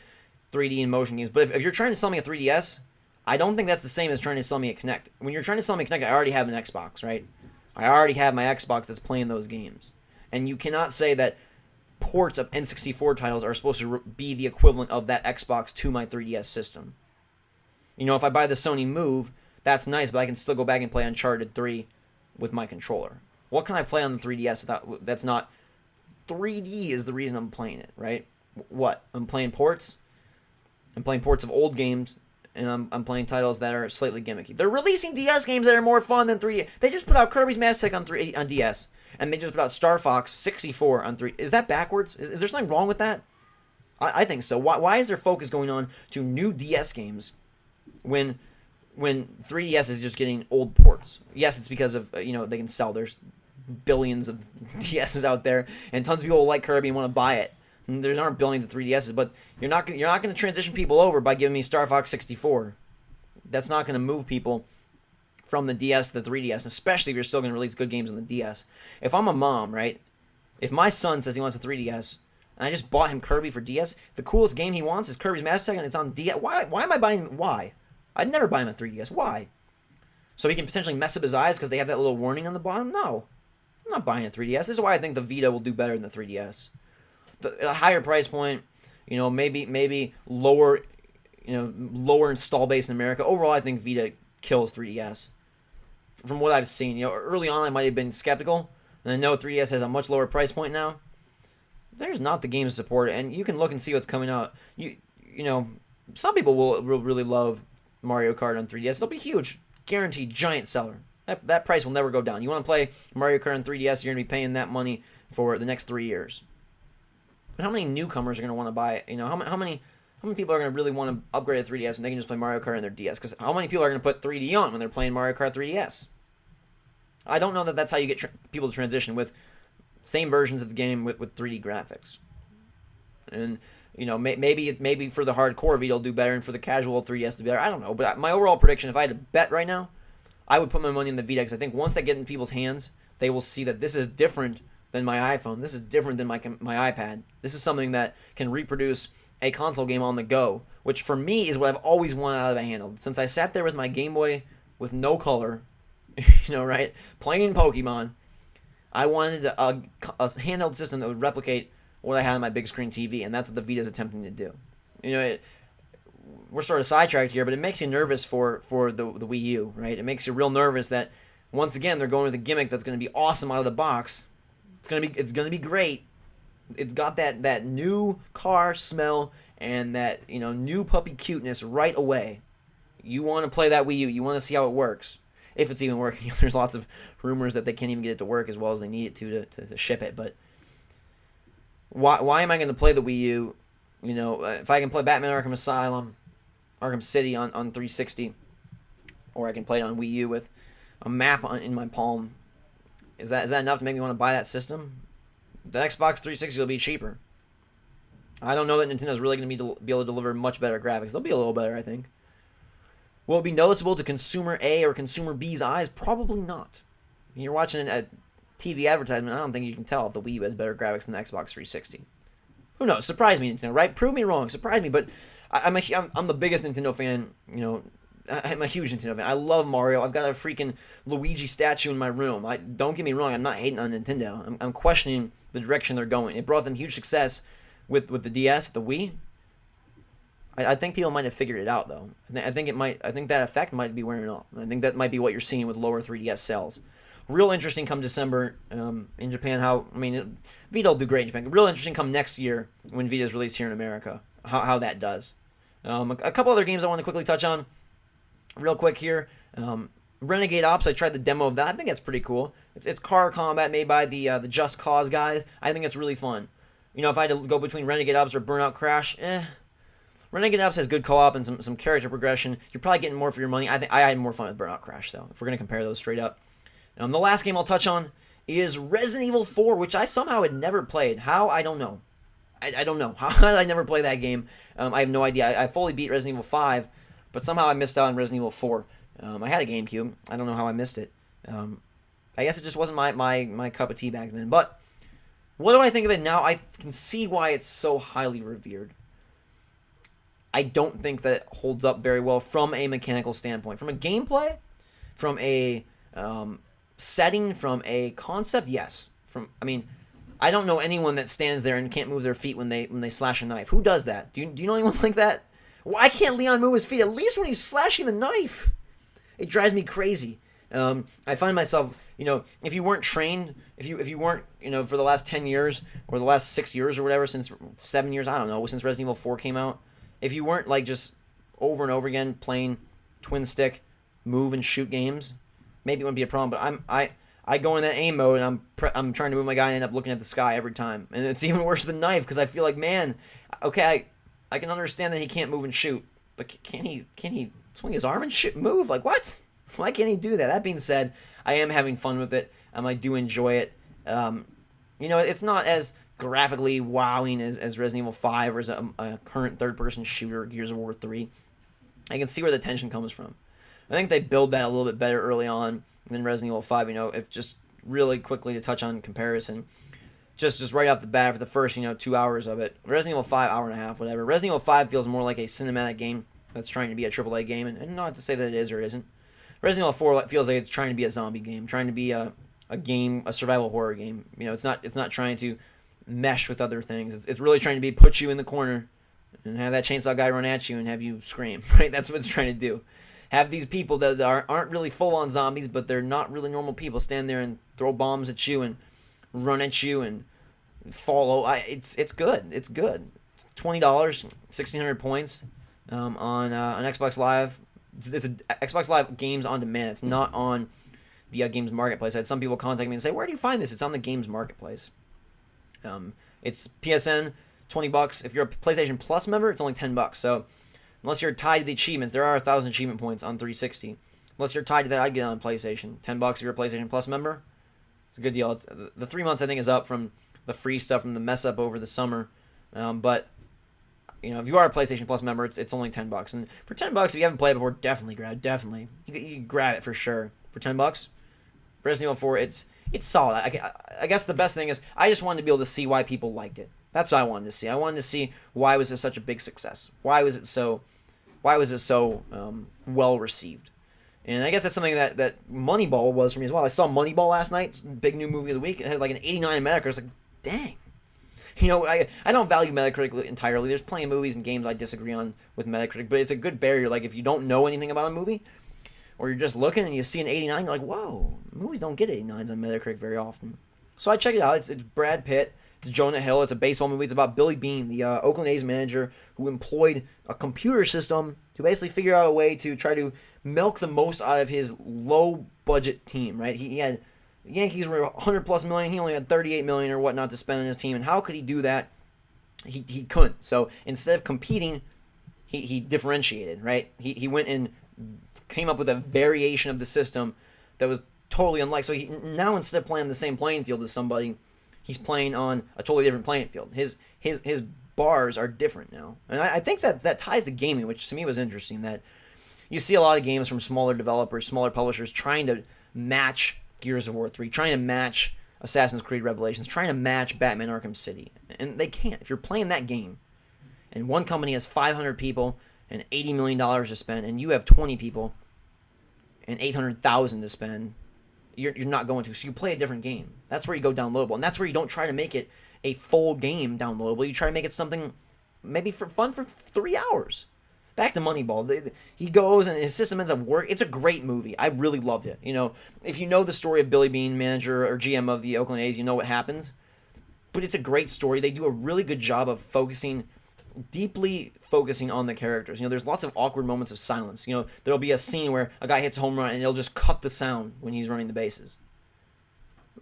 3D and motion games. But if you're trying to sell me a 3DS, I don't think that's the same as trying to sell me a Kinect. When you're trying to sell me a Kinect, I already have an Xbox, right? I already have my Xbox that's playing those games. And you cannot say that ports of N64 titles are supposed to be the equivalent of that Xbox to my 3DS system. If I buy the Sony Move, that's nice, but I can still go back and play Uncharted 3 with my controller. What can I play on the 3DS that's not 3D is the reason I'm playing it, right? What? I'm playing ports. I'm playing ports of old games, and I'm playing titles that are slightly gimmicky. They're releasing DS games that are more fun than 3D. They just put out Kirby's Mass Tech on DS, and they just put out Star Fox 64 on 3. Is that backwards? Is there something wrong with that? I think so. Why is there focus going on to new DS games when 3DS is just getting old ports? Yes, it's because of they can sell. There's billions of DSs out there, and tons of people like Kirby and want to buy it. And there aren't billions of 3DSs, but you're not going to transition people over by giving me Star Fox 64. That's not going to move people from the DS to the 3DS, especially if you're still going to release good games on the DS. If I'm a mom, right? If my son says he wants a 3DS, and I just bought him Kirby for DS, the coolest game he wants is Kirby's Mass Tech, and it's on DS. Why am I buying? Why? I'd never buy him a 3DS. Why? So he can potentially mess up his eyes because they have that little warning on the bottom? No. I'm not buying a 3DS. This is why I think the Vita will do better than the 3DS. A higher price point, maybe lower lower install base in America. Overall, I think Vita kills 3DS. From what I've seen, early on I might have been skeptical, and I know 3DS has a much lower price point now. There's not the games to support it, and you can look and see what's coming out. Some people will really love Mario Kart on 3DS. It'll be huge, guaranteed, giant seller. That price will never go down. You want to play Mario Kart on 3DS, you're going to be paying that money for the next 3 years. But how many newcomers are going to want to buy it? How many people are going to really want to upgrade to 3DS when they can just play Mario Kart on their DS? Because how many people are going to put 3D on when they're playing Mario Kart 3DS? I don't know that that's how you get people to transition with same versions of the game with 3D graphics. And maybe for the hardcore Vita will do better, and for the casual 3DS do better. I don't know, but my overall prediction, if I had to bet right now, I would put my money in the Vita, because I think once they get in people's hands, they will see that this is different than my iPhone. This is different than my iPad. This is something that can reproduce a console game on the go, which for me is what I've always wanted out of a handheld. Since I sat there with my Game Boy with no color, right, playing Pokemon, I wanted a handheld system that would replicate what I had on my big screen TV, and that's what the Vita is attempting to do. We're sort of sidetracked here, but it makes you nervous for the Wii U, right? It makes you real nervous that once again they're going with a gimmick that's going to be awesome out of the box. It's gonna be great. It's got that new car smell and that new puppy cuteness right away. You want to play that Wii U. You want to see how it works, if it's even working. There's lots of rumors that they can't even get it to work as well as they need it to ship it. But why am I going to play the Wii U? If I can play Batman Arkham Asylum, Arkham City on 360, or I can play it on Wii U with a map in my palm. Is that enough to make me want to buy that system? The Xbox 360 will be cheaper. I don't know that Nintendo's really going to be able to deliver much better graphics. They'll be a little better, I think. Will it be noticeable to consumer A or consumer B's eyes? Probably not. You're watching a TV advertisement, I don't think you can tell if the Wii U has better graphics than the Xbox 360. Who knows? Surprise me, Nintendo, right? Prove me wrong. Surprise me. But I'm the biggest Nintendo fan, I'm a huge Nintendo fan. I love Mario. I've got a freaking Luigi statue in my room. Don't get me wrong. I'm not hating on Nintendo. I'm questioning the direction they're going. It brought them huge success with the DS, the Wii. I think people might have figured it out though. I think that effect might be wearing off. I think that might be what you're seeing with lower 3DS sales. Real interesting come December in Japan. Vita will do great in Japan. Real interesting come next year when Vita's released here in America. How that does. A couple other games I want to quickly touch on. Real quick here, Renegade Ops. I tried the demo of that. I think that's pretty cool. It's car combat made by the Just Cause guys. I think it's really fun. If I had to go between Renegade Ops or Burnout Crash, Renegade Ops has good co-op and some character progression. You're probably getting more for your money. I think I had more fun with Burnout Crash though. If we're gonna compare those straight up, the last game I'll touch on is Resident Evil 4, which I somehow had never played. How? I don't know. I don't know. How did I never play that game? I have no idea. I fully beat Resident Evil 5. But somehow I missed out on Resident Evil 4. I had a GameCube. I don't know how I missed it. I guess it just wasn't my cup of tea back then. But what do I think of it now? I can see why it's so highly revered. I don't think that it holds up very well from a mechanical standpoint. From a gameplay, from a setting, from a concept, yes. I don't know anyone that stands there and can't move their feet when they slash a knife. Who does that? Do you know anyone like that? Why can't Leon move his feet at least when he's slashing the knife? It drives me crazy. I find myself, if you weren't trained, if you weren't, for the last 10 years or the last 6 years or whatever, since 7 years, I don't know, since Resident Evil 4 came out, if you weren't just over and over again playing twin stick, move and shoot games, maybe it wouldn't be a problem. But I go in that aim mode and I'm trying to move my guy and end up looking at the sky every time, and it's even worse than knife because I feel like, man, okay, I can understand that he can't move and shoot, but can he swing his arm and move? Like, what? Why can't he do that? That being said, I am having fun with it. I do enjoy it. It's not as graphically wowing as Resident Evil 5 or as a current third-person shooter, Gears of War 3. I can see where the tension comes from. I think they build that a little bit better early on than Resident Evil 5. If just really quickly to touch on comparison, just right off the bat for the first 2 hours of it, Resident Evil 5, hour and a half, whatever. Resident Evil 5 feels more like a cinematic game that's trying to be a AAA game, and not to say that it is or isn't. Resident Evil 4 feels like it's trying to be a zombie game, trying to be a survival horror game. It's not trying to mesh with other things. It's really trying to put you in the corner and have that chainsaw guy run at you and have you scream, right? That's what it's trying to do. Have these people that aren't really full-on zombies, but they're not really normal people, stand there and throw bombs at you and run at you and follow. It's good. It's good. $20, 1,600 points on Xbox Live. It's a Xbox Live games on demand. It's not on the games marketplace. I had some people contact me and say, "Where do you find this?" It's on the games marketplace. It's PSN, $20. If you're a PlayStation Plus member, it's only $10. So unless you're tied to the achievements, there are 1,000 achievement points on 360. Unless you're tied to that, I'd get on PlayStation. $10 if you're a PlayStation Plus member. It's a good deal. The 3 months I think is up from the free stuff from the mess up over the summer. But if you are a PlayStation Plus member, it's only $10. And for $10, if you haven't played it before, definitely grab it. Definitely, you grab it for sure. For $10, Resident Evil 4, it's solid. I guess the best thing is I just wanted to be able to see why people liked it. That's what I wanted to see. I wanted to see why was it such a big success. Why was it so well received? And I guess that's something that Moneyball was for me as well. I saw Moneyball last night, big new movie of the week. It had like an 89 Metacritic. I was like, dang. I don't value Metacritic entirely. There's plenty of movies and games I disagree on with Metacritic, but it's a good barrier. Like, if you don't know anything about a movie, or you're just looking and you see an 89, you're like, whoa, movies don't get 89s on Metacritic very often. So I checked it out. It's Brad Pitt. It's Jonah Hill. It's a baseball movie. It's about Billy Beane, the Oakland A's manager who employed a computer system to basically figure out a way to try to milk the most out of his low-budget team, right? He had the Yankees were $100+ million. He only had $38 million or whatnot to spend on his team. And how could he do that? He couldn't. So instead of competing, he differentiated, right? He went and came up with a variation of the system that was totally unlike. So now instead of playing on the same playing field as somebody, he's playing on a totally different playing field. His bars are different now. And I think that ties to gaming, which to me was interesting, that you see a lot of games from smaller developers, smaller publishers trying to match Gears of War 3, trying to match Assassin's Creed Revelations, trying to match Batman Arkham City. And they can't. If you're playing that game and one company has 500 people and $80 million to spend, and you have 20 people and $800,000 to spend, you're not going to. So you play a different game. That's where you go downloadable. And that's where you don't try to make it a full game downloadable. You try to make it something maybe for fun for 3 hours. Back to Moneyball. He goes and his system ends up working. It's a great movie. I really loved it. If you know the story of Billy Beane, manager or GM of the Oakland A's, you know what happens. But it's a great story. They do a really good job of deeply focusing on the characters. There's lots of awkward moments of silence. There'll be a scene where a guy hits a home run and it'll just cut the sound when he's running the bases.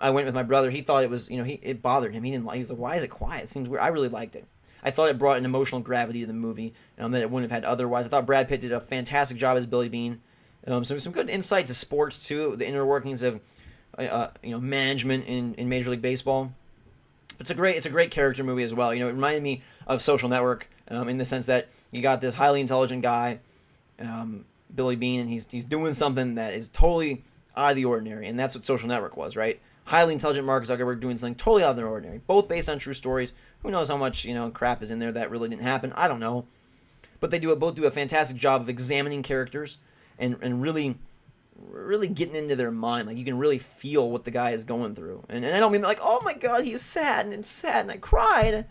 I went with my brother. He thought it was, it bothered him. He didn't like. He was like, "Why is it quiet? It seems weird." I really liked it. I thought it brought an emotional gravity to the movie that it wouldn't have had otherwise. I thought Brad Pitt did a fantastic job as Billy Beane. Some good insight to sports too, the inner workings of management in Major League Baseball. It's a great character movie as well. It reminded me of Social Network in the sense that you got this highly intelligent guy, Billy Beane, and he's doing something that is totally out of the ordinary, and that's what Social Network was, right? Highly intelligent Mark Zuckerberg doing something totally out of the ordinary, both based on true stories. Who knows how much crap is in there that really didn't happen? I don't know, but they both do a fantastic job of examining characters and really getting into their mind. Like, you can really feel what the guy is going through, and I don't mean like, oh my god, he's sad and it's sad and I cried,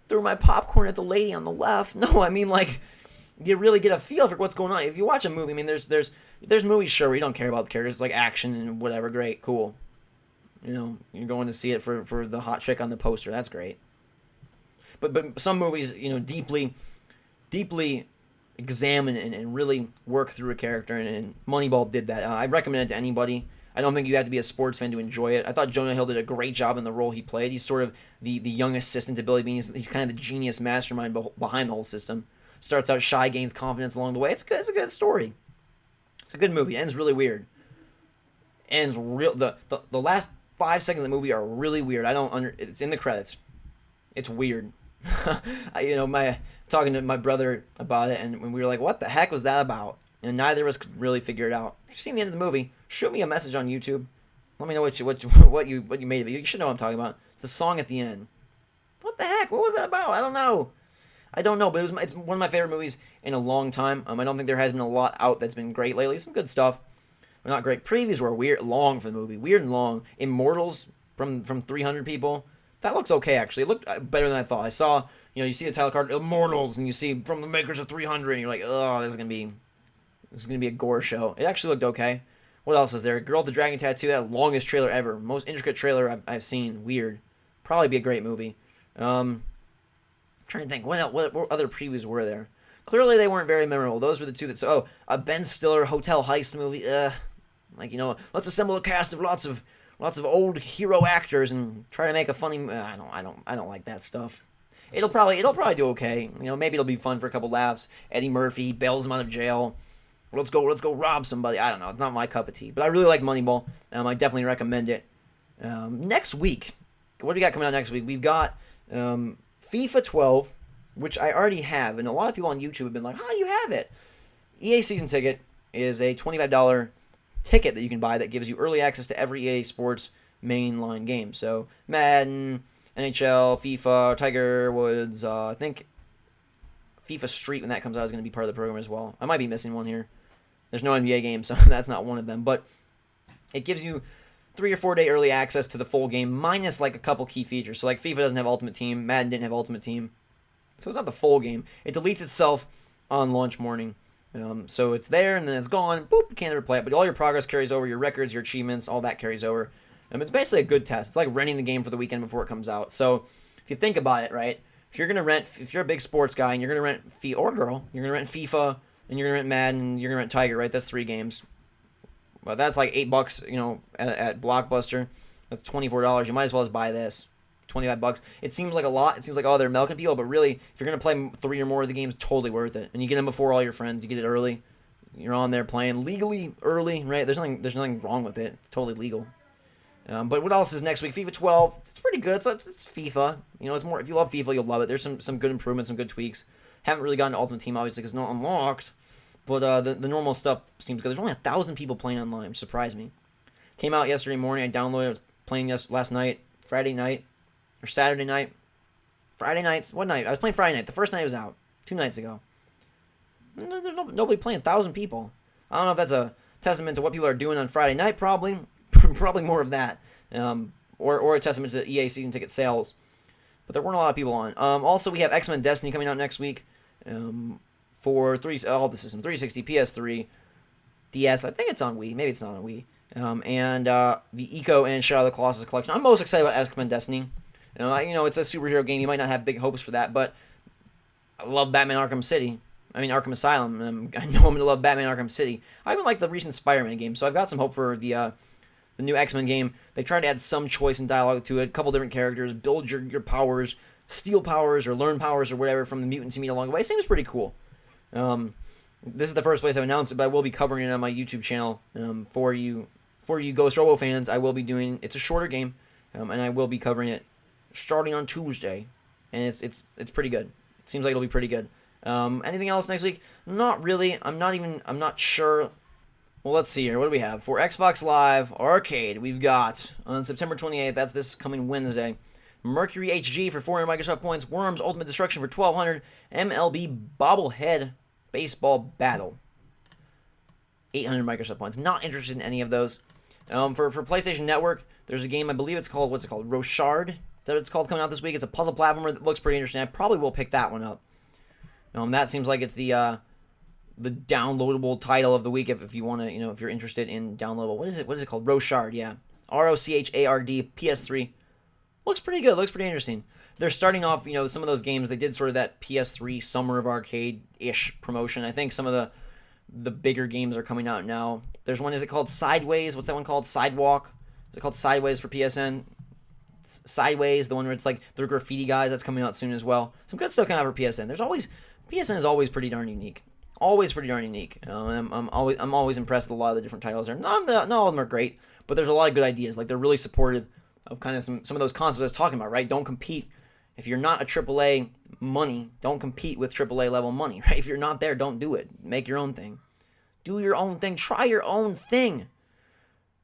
threw my popcorn at the lady on the left. No, I mean, like, you really get a feel for what's going on. If you watch a movie, I mean, there's movies, sure, where you don't care about the characters, like action and whatever, great, cool. You're going to see it for the hot chick on the poster. That's great. But some movies, deeply examine and really work through a character, and Moneyball did that. I recommend it to anybody. I don't think you have to be a sports fan to enjoy it. I thought Jonah Hill did a great job in the role he played. He's sort of the young assistant to Billy Beane. He's kind of the genius mastermind behind the whole system. Starts out shy, gains confidence along the way. It's good. It's a good story. It's a good movie. Ends really weird. Ends real. The last 5 seconds of the movie are really weird. It's in the credits. It's weird. Talking to my brother about it, and we were like, what the heck was that about? And neither of us could really figure it out. If you've seen the end of the movie, shoot me a message on YouTube. Let me know what you made of it. You should know what I'm talking about. It's the song at the end. What the heck? What was that about? I don't know, but it's one of my favorite movies in a long time. I don't think there has been a lot out that's been great lately. Some good stuff. But not great. Previews were weird, long for the movie. Weird and long. Immortals from 300 people That looks okay, actually. It looked better than I thought. I saw, you see the title card, Immortals, and you see from the makers of 300, and you're like, oh, this is gonna be a gore show. It actually looked okay. What else is there? Girl with the Dragon Tattoo, that longest trailer ever. Most intricate trailer I've seen. Weird. Probably be a great movie. I'm trying to think. What other previews were there? Clearly they weren't very memorable. Those were the two that... So, a Ben Stiller hotel heist movie. Let's assemble a cast of lots of old hero actors and try to make a funny... I don't like that stuff. It'll probably do okay. Maybe it'll be fun for a couple laughs. Eddie Murphy bails him out of jail. Let's go rob somebody. I don't know. It's not my cup of tea. But I really like Moneyball. I definitely recommend it. Next week, what do we got coming out next week? We've got FIFA 12, which I already have. And a lot of people on YouTube have been like, how do you have it? EA Season Ticket is a $25 ticket that you can buy that gives you early access to every EA Sports mainline game. So Madden, NHL, FIFA, Tiger Woods, I think FIFA Street, when that comes out, is going to be part of the program as well. I might be missing one here. There's no NBA game, so that's not one of them. But it gives you 3 or 4 day early access to the full game, minus like a couple key features. So like FIFA doesn't have Ultimate Team, Madden didn't have Ultimate Team. So it's not the full game. It deletes itself on launch morning. So it's there, and then it's gone. Boop, you can't ever play it. But all your progress carries over, your records, your achievements, all that carries over. It's basically a good test. It's like renting the game for the weekend before it comes out. So if you think about it, right, if you're a big sports guy and you're going to rent FIFA, or girl, you're going to rent FIFA, and you're going to rent Madden, and you're going to rent Tiger, right? That's 3 games. Well, that's like $8, at Blockbuster. That's $24. You might as well just buy this. $25. It seems like a lot. It seems like, oh, they're milking people, but really, if you're going to play 3 or more of the games, totally worth it. And you get them before all your friends. You get it early. You're on there playing legally early, right? There's nothing wrong with it. It's totally legal. But what else is next week? FIFA 12. It's pretty good. It's FIFA. It's more. If you love FIFA, you'll love it. There's some good improvements, some good tweaks. Haven't really gotten to Ultimate Team, obviously, because it's not unlocked. But the normal stuff seems good. There's only 1,000 people playing online, which surprised me. Came out yesterday morning. I downloaded it. I was playing last night, Friday night, or Saturday night. Friday nights. What night? I was playing Friday night. The first night was out 2 nights ago. There's nobody playing. 1,000 people. I don't know if that's a testament to what people are doing on Friday night. Probably more of that. Or a testament to EA season ticket sales. But there weren't a lot of people on. Also, we have X-Men Destiny coming out next week. For all the system, 360, PS3, DS. I think it's on Wii. Maybe it's not on Wii. And the Eco and Shadow of the Colossus collection. I'm most excited about X-Men Destiny. It's a superhero game. You might not have big hopes for that, but I love Batman Arkham Asylum. I know I'm going to love Batman Arkham City. I even like the recent Spider-Man game, so I've got some hope for the new X-Men game. They tried to add some choice and dialogue to it, a couple different characters, build your powers, steal powers or learn powers or whatever from the mutants you meet along the way. It seems pretty cool. This is the first place I've announced it, but I will be covering it on my YouTube channel. For you GhostRobo fans, I will be doing. It's a shorter game, and I will be covering it starting on Tuesday, and it's pretty good. It seems like it'll be pretty good. Anything else next week? Not really. I'm not sure. Well, let's see here. What do we have for Xbox Live Arcade? We've got on September 28th. That's this coming Wednesday. Mercury HG for 400 Microsoft points. Worms Ultimate Destruction for 1,200. MLB Bobblehead Baseball Battle, 800 Microsoft points. Not interested in any of those. For PlayStation Network, there's a game, I believe it's called, what's it called? Rochard? That it's called, coming out this week. It's a puzzle platformer that looks pretty interesting. I probably will pick that one up. That seems like it's the downloadable title of the week if you want to, if you're interested in downloadable. What is it called? Rochard, yeah. Rochard, PS3. Looks pretty good. Looks pretty interesting. They're starting off, some of those games, they did sort of that PS3 Summer of Arcade-ish promotion. I think some of the bigger games are coming out now. There's one, is it called Sideways? What's that one called? Sidewalk? Is it called Sideways for PSN? Sideways, the one where it's like the graffiti guys, that's coming out soon as well. Some good stuff coming out for PSN. PSN is always pretty darn unique. Always pretty darn unique. And I'm always impressed with a lot of the different titles there. Not all of them are great, but there's a lot of good ideas. Like, they're really supportive of kind of some of those concepts I was talking about, right? Don't compete. If you're not a AAA money, don't compete with AAA level money, right? If you're not there, don't do it. Make your own thing. Do your own thing. Try your own thing.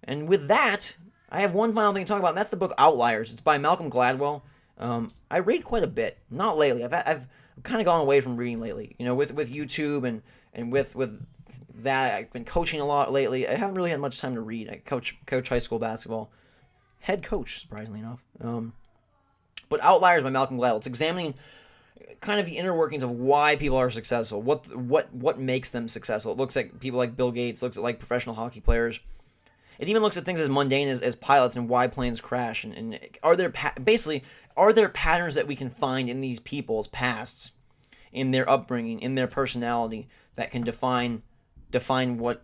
And with that, I have one final thing to talk about, and that's the book Outliers. It's by Malcolm Gladwell. I read quite a bit. Not lately. I've kind of gone away from reading lately. With YouTube and with that, I've been coaching a lot lately. I haven't really had much time to read. I coach high school basketball. Head coach, surprisingly enough. But Outliers by Malcolm Gladwell, it's examining kind of the inner workings of why people are successful, what makes them successful. It looks at people like Bill Gates, looks at like professional hockey players. It even looks at things as mundane as pilots and why planes crash. And are there patterns that we can find in these people's pasts, in their upbringing, in their personality, that can define what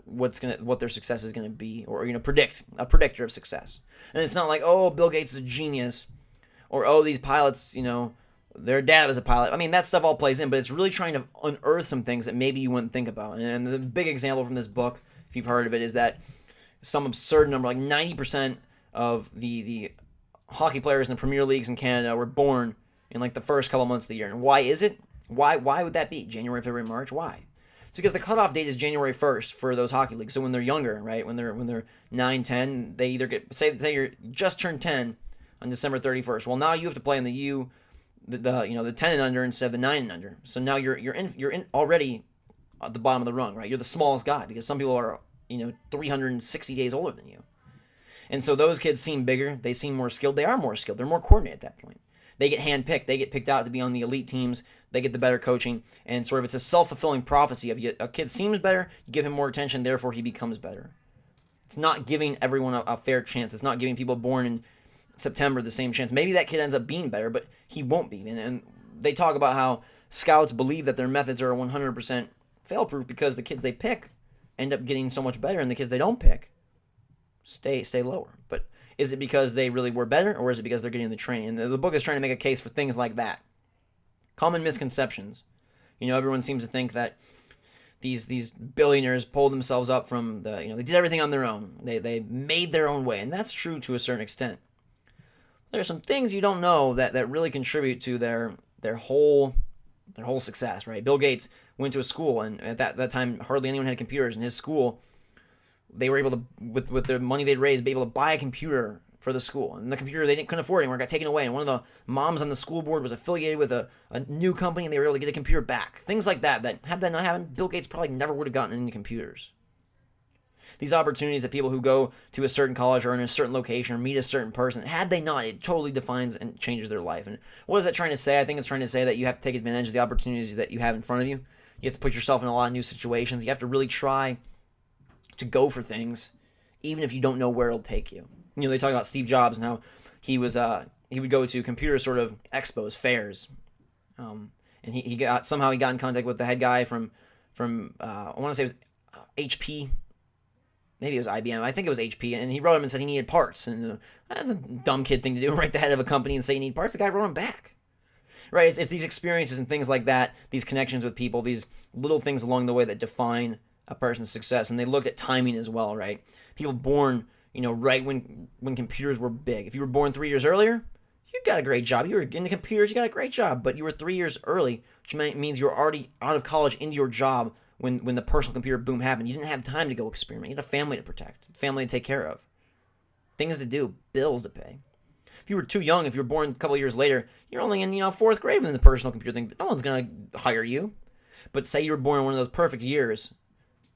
their success is going to be, or predict a predictor of success. And it's not like, oh, Bill Gates is a genius, or oh, these pilots, their dad was a pilot. I mean, that stuff all plays in, but it's really trying to unearth some things that maybe you wouldn't think about. And the big example from this book, if you've heard of it, is that some absurd number, like 90% of the hockey players in the Premier Leagues in Canada were born in like the first couple months of the year. And why is it? Why would that be? January, February, March? Why? It's because the cutoff date is January 1st for those hockey leagues. So when they're younger, right, when they're 9, 10, they either get, say you're just turned 10 on December 31st. Well, now you have to play in the 10 and under instead of the 9 and under. So now you're in already at the bottom of the rung, right? You're the smallest guy because some people are 360 days older than you. And so those kids seem bigger. They seem more skilled. They are more skilled. They're more coordinated at that point. They get handpicked. They get picked out to be on the elite teams. They get the better coaching. And sort of it's a self-fulfilling prophecy of a kid seems better, you give him more attention, therefore he becomes better. It's not giving everyone a fair chance. It's not giving people born in September the same chance. Maybe that kid ends up being better, but he won't be. And they talk about how scouts believe that their methods are 100% fail-proof because the kids they pick end up getting so much better, and the kids they don't pick stay lower. But is it because they really were better, or is it because they're getting the training? And the book is trying to make a case for things like that. Common misconceptions. Everyone seems to think that these billionaires pulled themselves up from they did everything on their own. They made their own way, and that's true to a certain extent. There are some things you don't know that really contribute to their whole success, right? Bill Gates went to a school, and at that time, hardly anyone had computers. In his school, they were able to, with the money they'd raised, be able to buy a computer for the school. And the computer couldn't afford anymore, got taken away. And one of the moms on the school board was affiliated with a new company, and they were able to get a computer back. Things like that had that not happened, Bill Gates probably never would have gotten into computers. These opportunities that people who go to a certain college or in a certain location or meet a certain person, had they not, it totally defines and changes their life. And what is that trying to say? I think it's trying to say that you have to take advantage of the opportunities that you have in front of you. You have to put yourself in a lot of new situations. You have to really try to go for things, even if you don't know where it'll take you. They talk about Steve Jobs and how he would go to computer sort of expos, fairs, and he got in contact with the head guy from I want to say it was HP. Maybe it was IBM. I think it was HP. And he wrote him and said he needed parts. And that's a dumb kid thing to do, write the head of a company and say you need parts. The guy wrote him back. Right? It's these experiences and things like that, these connections with people, these little things along the way that define a person's success. And they look at timing as well, right? People born, right when computers were big. If you were born 3 years earlier, you got a great job. You were into computers, you got a great job. But you were 3 years early, which means you were already out of college into your job when the personal computer boom happened. You didn't have time to go experiment. You had a family to protect, family to take care of, things to do, bills to pay. If you were too young, if you were born a couple of years later, you're only in fourth grade when the personal computer thing. No one's gonna hire you. But say you were born in one of those perfect years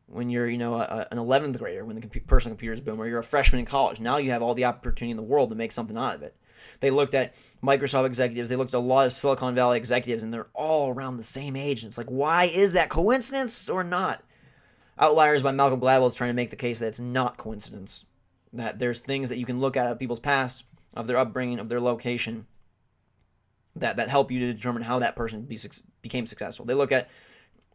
when you're an 11th grader when the personal computers boom, or you're a freshman in college. Now you have all the opportunity in the world to make something out of it. They looked at Microsoft executives. They looked at a lot of Silicon Valley executives, and they're all around the same age. And it's like, why is that? Coincidence or not? Outliers by Malcolm Gladwell is trying to make the case that it's not coincidence. That there's things that you can look at of people's past, of their upbringing, of their location, that help you to determine how that person became successful. They look at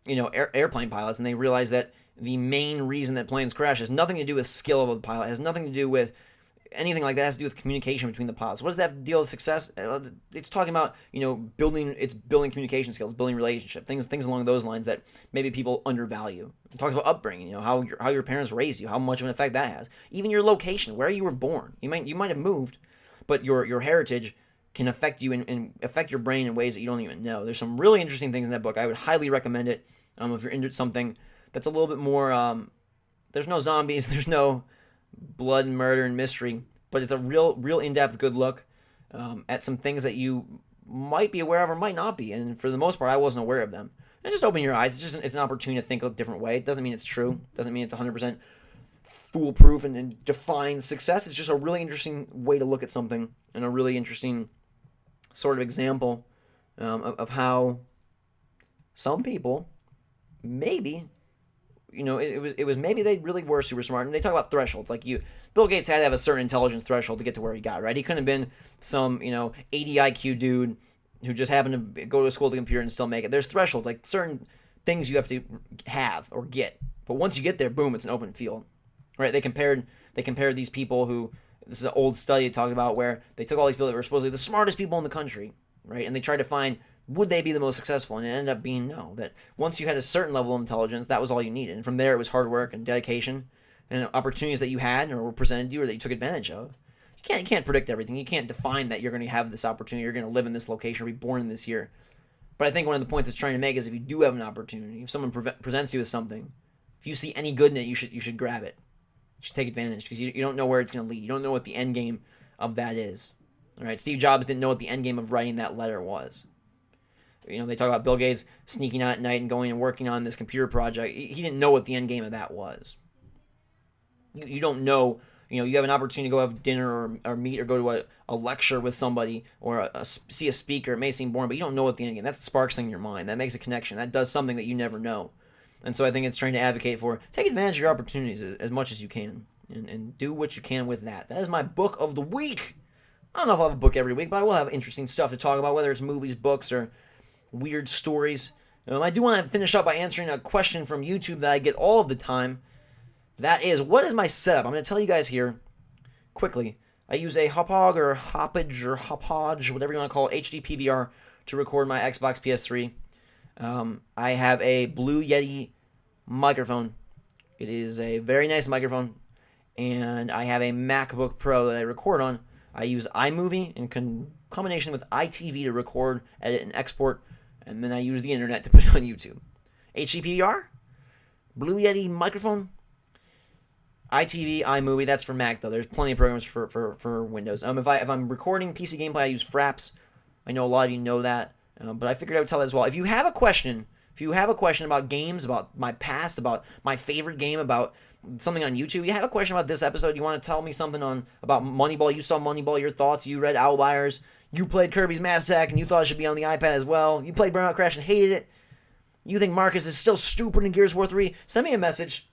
airplane pilots, and they realize that the main reason that planes crash has nothing to do with skill of the pilot, has nothing to do with anything like that. It has to do with communication between the pilots. What does that have to deal with success? It's talking about building communication skills, building relationship, things along those lines that maybe people undervalue. It talks about upbringing, how your parents raised you, how much of an effect that has. Even your location, where you were born. You might have moved, but your heritage can affect you and affect your brain in ways that you don't even know. There's some really interesting things in that book. I would highly recommend it if you're into something that's a little bit more. There's no zombies, there's no blood and murder and mystery, but it's a real in-depth good look at some things that you might be aware of or might not be, and for the most part I wasn't aware of them. And just open your eyes. It's an opportunity to think a different way. It doesn't mean it's true, doesn't mean it's 100% foolproof and defines success. It's just a really interesting way to look at something, and a really interesting sort of example of how some people maybe, it was maybe they really were super smart. And they talk about thresholds. Like Bill Gates had to have a certain intelligence threshold to get to where he got, right? He couldn't have been some, 80 IQ dude who just happened to go to school with a computer and still make it. There's thresholds, like certain things you have to have or get. But once you get there, boom, it's an open field, right? They compared these people who, this is an old study talking about where they took all these people that were supposedly the smartest people in the country, right? And they tried to find, would they be the most successful? And it ended up being no. That once you had a certain level of intelligence, that was all you needed. And from there, it was hard work and dedication and opportunities that you had or were presented to you or that you took advantage of. You can't predict everything. You can't define that you're going to have this opportunity. You're going to live in this location or be born in this year. But I think one of the points it's trying to make is if you do have an opportunity, if someone presents you with something, if you see any good in it, you should grab it. You should take advantage because you don't know where it's going to lead. You don't know what the end game of that is. All right, Steve Jobs didn't know what the end game of writing that letter was. They talk about Bill Gates sneaking out at night and going and working on this computer project. He didn't know what the end game of that was. You don't know. You have an opportunity to go have dinner or meet or go to a lecture with somebody or see a speaker. It may seem boring, but you don't know what the end game. That sparks something in your mind. That makes a connection. That does something that you never know. And so I think it's trying to advocate for take advantage of your opportunities as much as you can and do what you can with that. That is my book of the week. I don't know if I'll have a book every week, but I will have interesting stuff to talk about, whether it's movies, books, or weird stories. I do want to finish up by answering a question from YouTube that I get all of the time. That is, what is my setup? I'm going to tell you guys here quickly. I use a Hauppauge or Hauppauge, whatever you want to call it, HD PVR to record my Xbox PS3. I have a Blue Yeti microphone. It is a very nice microphone. And I have a MacBook Pro that I record on. I use iMovie in combination with iTV to record, edit, and export. And then I use the internet to put it on YouTube. HD PVR, Blue Yeti microphone, iTV, iMovie. That's for Mac though. There's plenty of programs for Windows. If I'm recording PC gameplay, I use Fraps. I know a lot of you know that, but I figured I would tell that as well. If you have a question about games, about my past, about my favorite game, about something on YouTube, you have a question about this episode, you want to tell me something about Moneyball, you saw Moneyball, your thoughts, you read Outliers, you played Kirby's Mass Attack and you thought it should be on the iPad as well, you played Burnout Crash and hated it, you think Marcus is still stupid in Gears of War 3, send me a message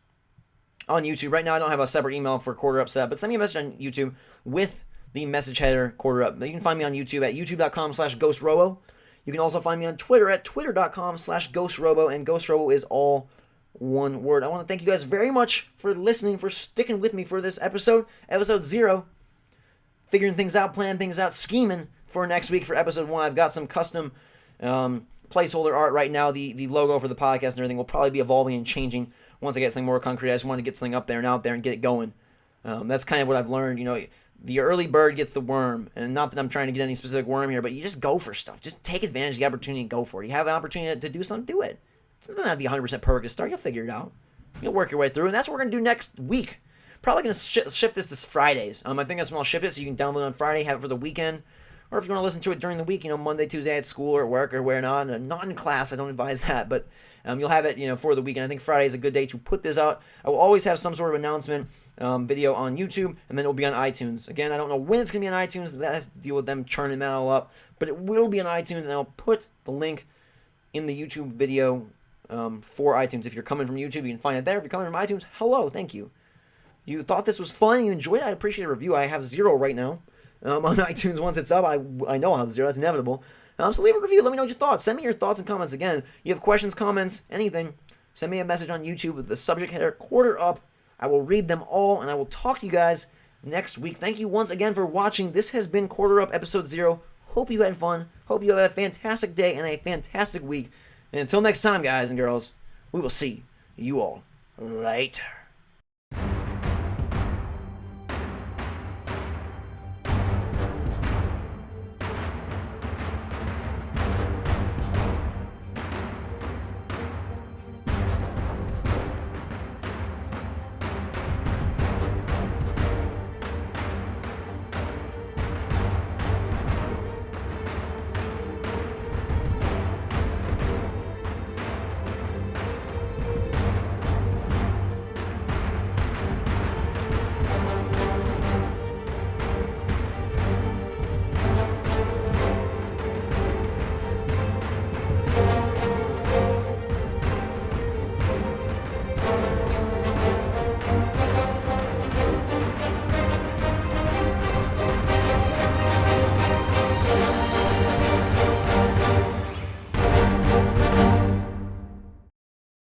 on YouTube. Right now I don't have a separate email for Quarter Up set, but send me a message on YouTube with the message header Quarter Up. You can find me on YouTube at youtube.com/GhostRobo. You can also find me on Twitter at twitter.com/GhostRobo, and GhostRobo is all one word. I want to thank you guys very much for listening, for sticking with me for this episode 0, figuring things out, planning things out, scheming for next week for episode 1. I've got some custom placeholder art right now. The logo for the podcast and everything will probably be evolving and changing once I get something more concrete. I just want to get something up there and out there and get it going. That's kind of what I've learned. The early bird gets the worm, and not that I'm trying to get any specific worm here, but you just go for stuff. Just take advantage of the opportunity and go for it. You have an opportunity to do something, do it. It doesn't have to be 100% perfect to start. You'll figure it out. You'll work your way through, and that's what we're going to do next week. Probably going to shift this to Fridays. I think that's when I'll shift it, so you can download it on Friday, have it for the weekend, or if you want to listen to it during the week, Monday, Tuesday at school or at work or whatnot, not in class, I don't advise that, but you'll have it, for the weekend. I think Friday is a good day to put this out. I will always have some sort of announcement video on YouTube, and then it will be on iTunes. Again, I don't know when it's going to be on iTunes. That has to deal with them churning that all up, but it will be on iTunes, and I'll put the link in the YouTube video for iTunes. If you're coming from YouTube, you can find it there. If you're coming from iTunes, hello, thank you. You thought this was fun, you enjoyed it, I appreciate a review. I have 0 right now on iTunes. Once it's up, I know I'll have 0, that's inevitable. So leave a review, let me know what you thought. Send me your thoughts and comments. Again, you have questions, comments, anything, send me a message on YouTube with the subject header Quarter Up. I will read them all, and I will talk to you guys next week. Thank you once again for watching. This has been Quarter Up episode 0. Hope you had fun. Hope you have a fantastic day and a fantastic week. And until next time, guys and girls, we will see you all later.